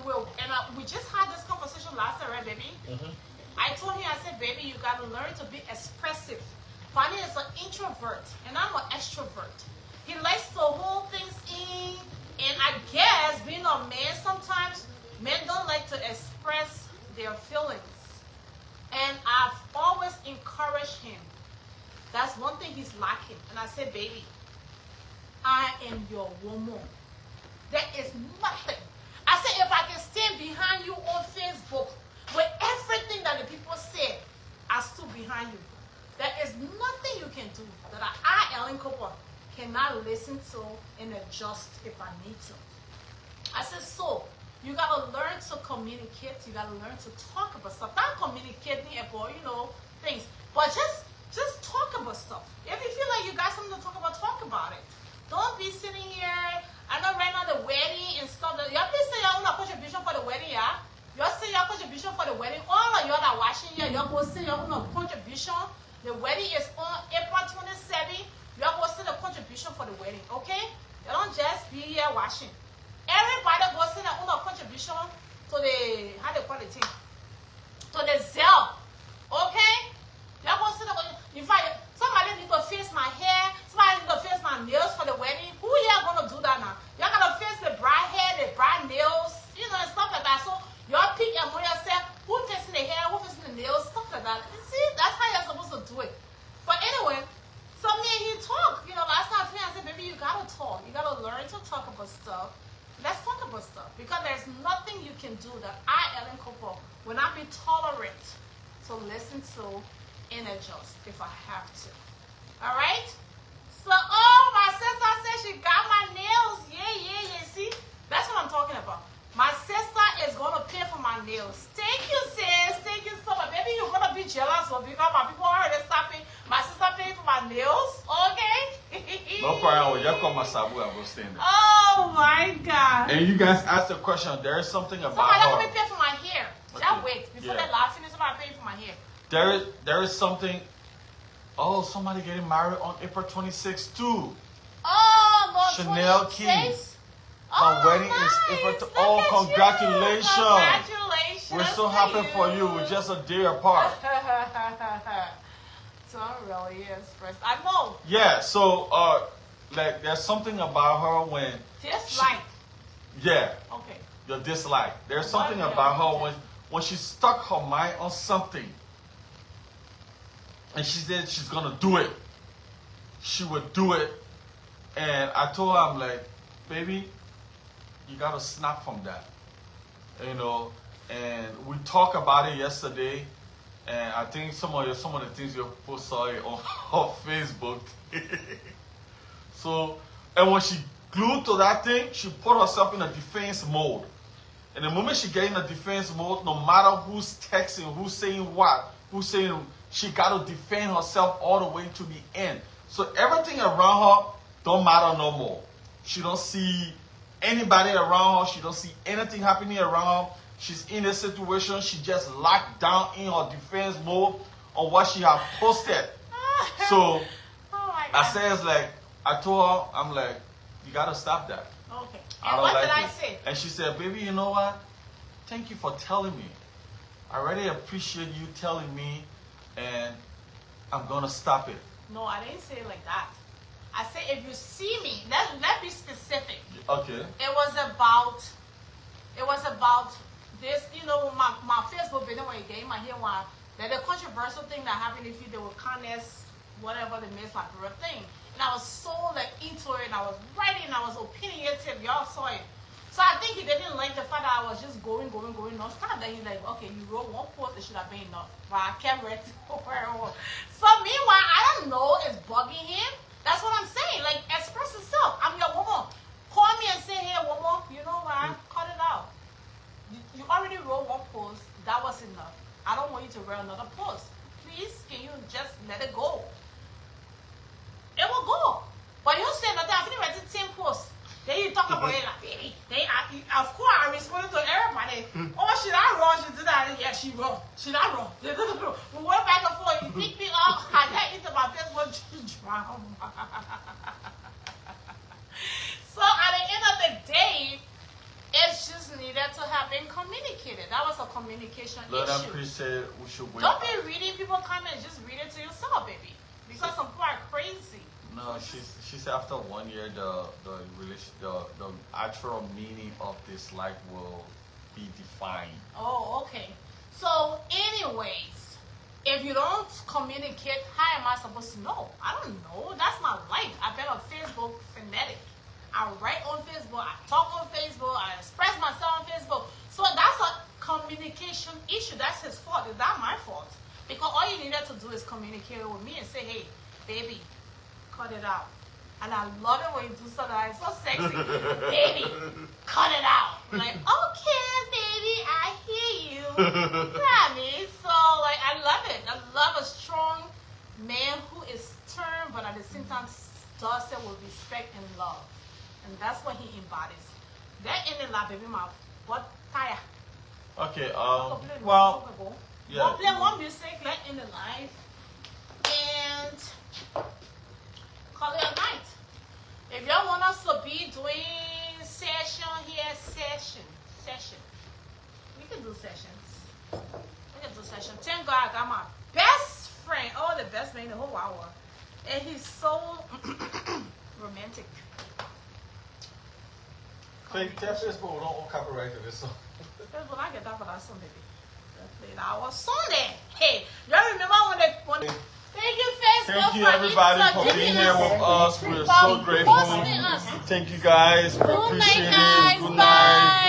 A: we just had this conversation last time, right, baby? I told him, I said, baby, you got to learn to be expressive. Fanny is an introvert, and I'm an extrovert. He likes to hold things in, and I guess being a man, sometimes men don't like to express their feelings. And I've always encouraged him. That's one thing he's lacking. And I said, baby, I am your woman. There is nothing. I said, if I can stand behind you on Facebook with everything that the people said, I stood behind you. There is nothing you can do that I Ellen Cooper, cannot listen to and adjust if I need to. I said, so you gotta learn to communicate. You gotta learn to talk about stuff. Not communicating about, things, but just talk about stuff. If you feel like you got something to talk about it. Don't be sitting here. I know right now the wedding and stuff. Y'all please say y'all want contribution for the wedding, yeah? Y'all say y'all contribution for the wedding. All of y'all that watching here, y'all go say y'all want contribution. The wedding is on April 27th. Y'all go send a contribution for the wedding, okay? You don't just be here watching. Everybody go send a contribution to the, how they call it, to the Zelle, okay? Y'all go send a, in fact, somebody need to fix my hair, somebody need to fix my nails for the wedding. Who y'all gonna do that now? Y'all gotta fix the bride hair, the bride nails, and stuff like that. So y'all pick among yourself, who fixing the hair, who fixing the nails, stuff like that. You see, that's how you're supposed to do it. But anyway, so me and he talk. Last time I said, baby, you gotta talk. You gotta learn to talk about stuff. Let's talk about stuff. Because there's nothing you can do that I, Ellen Cooper, will not be tolerant to listen to and adjust if I have to. Alright? So, my sister said she got my nails. Yeah. See? That's what I'm talking about. My sister is going to pay for my nails. Thank you, sis. Thank you so much. Maybe you're going to be jealous because my people already stopping. My sister paying for my nails. Okay?
B: No problem. Y'all call my sabu. I will stand there.
A: Oh, my God.
B: And you guys asked the question. There is something about
A: somebody
B: her.
A: Somebody pay for my hair.
B: Okay.
A: Just wait. Before they laugh, finish, somebody pay for my hair.
B: There is something. Oh, somebody getting married on April 26th too.
A: Oh, no,
B: Chanel
A: 26?
B: Keys. Her wedding
A: nice.
B: is April.
A: Look
B: Oh,
A: at
B: congratulations!
A: You. Congratulations!
B: We're so happy for you. We're just a day apart.
A: Don't really express. I know.
B: Yeah. So, like, there's something about her when.
A: Dislike.
B: Yeah.
A: Okay.
B: Your dislike. There's something about her when she stuck her mind on something, and she said she's gonna do it. She would do it, and I told her, I'm like, baby, you gotta snap from that, And we talked about it yesterday, and I think some of the things you post saw it on Facebook. So, and when she glued to that thing, she put herself in a defense mode. And the moment she get in a defense mode, no matter who's texting, who's saying what, she got to defend herself all the way to the end. So everything around her don't matter no more. She don't see anybody around her. She don't see anything happening around her. She's in a situation. She just locked down in her defense mode on what she have posted. So I said, I told her, I'm like, you got to stop that.
A: Okay. And what did I say?
B: And she said, baby, you know what? Thank you for telling me. I really appreciate you telling me, and I'm going to stop it.
A: No, I didn't say it like that. I said, if you see me, let be specific.
B: Okay.
A: It was about this, my Facebook video when you gave my hair one, that the controversial thing that happened if you they were kindness, whatever the miss like real thing. And I was so into it, and I was writing, and I was opinionative. Y'all saw it. So I think he didn't like the fact that I was just going non-stop. Then he's like, okay, you wrote one post, it should have been enough. But I kept writing over and over. So meanwhile, I don't know, it's bugging him. That's what I'm saying. Like, express yourself. I'm your woman. Call me and say, hey, woman, you know what? Cut it out. You already wrote one post. That was enough. I don't want you to write another post. Please, can you just let it go? It will go. But you say nothing. I think I did 10 posts. Then you talk about it like, baby. Of course, I responded to everybody. Oh, should I run? She did that. Yeah, she run. Should I run? We went back and forth. You pick me up. I got into my Facebook drama. So at the end of the day, it just needed to have been communicated. That was a communication
B: Let them
A: issue.
B: appreciate. We should wait.
A: Don't be reading people comments. Just read it to yourself, baby. Because some people are crazy.
B: No, she said after 1 year the actual meaning of dislike will be defined.
A: Oh, okay. So, anyways, if you don't communicate, how am I supposed to know? I don't know. That's my life. I've been a Facebook fanatic. I write on Facebook. I talk on Facebook. I express myself on Facebook. So that's a communication issue. That's his fault. It's not my fault. Because all you needed to do is communicate with me and say, hey, baby, cut it out. And I love it when you do something that's so sexy. Baby, cut it out. I'm like, okay, baby, I hear you. Promise. So, like, I love it. I love a strong man who is stern, but at the same time does it with respect and love. And that's what he embodies. That in the lab, baby, my butt tire.
B: Okay,
A: Well,
B: yeah.
A: We'll play one music, let in the life, and call it a night. If y'all want us to be doing session here, session. We can do sessions. Thank God I got my best friend, the best man in the whole wide world. And he's so romantic.
B: Tell Facebook don't copyright to this song.
A: That's what I get that for that song, baby. Let's play our song then. Hey, y'all remember when they thank you, Facebook.
B: Thank you, everybody, for being here with us. We're so grateful. Thank you, guys. We appreciate it. Good night.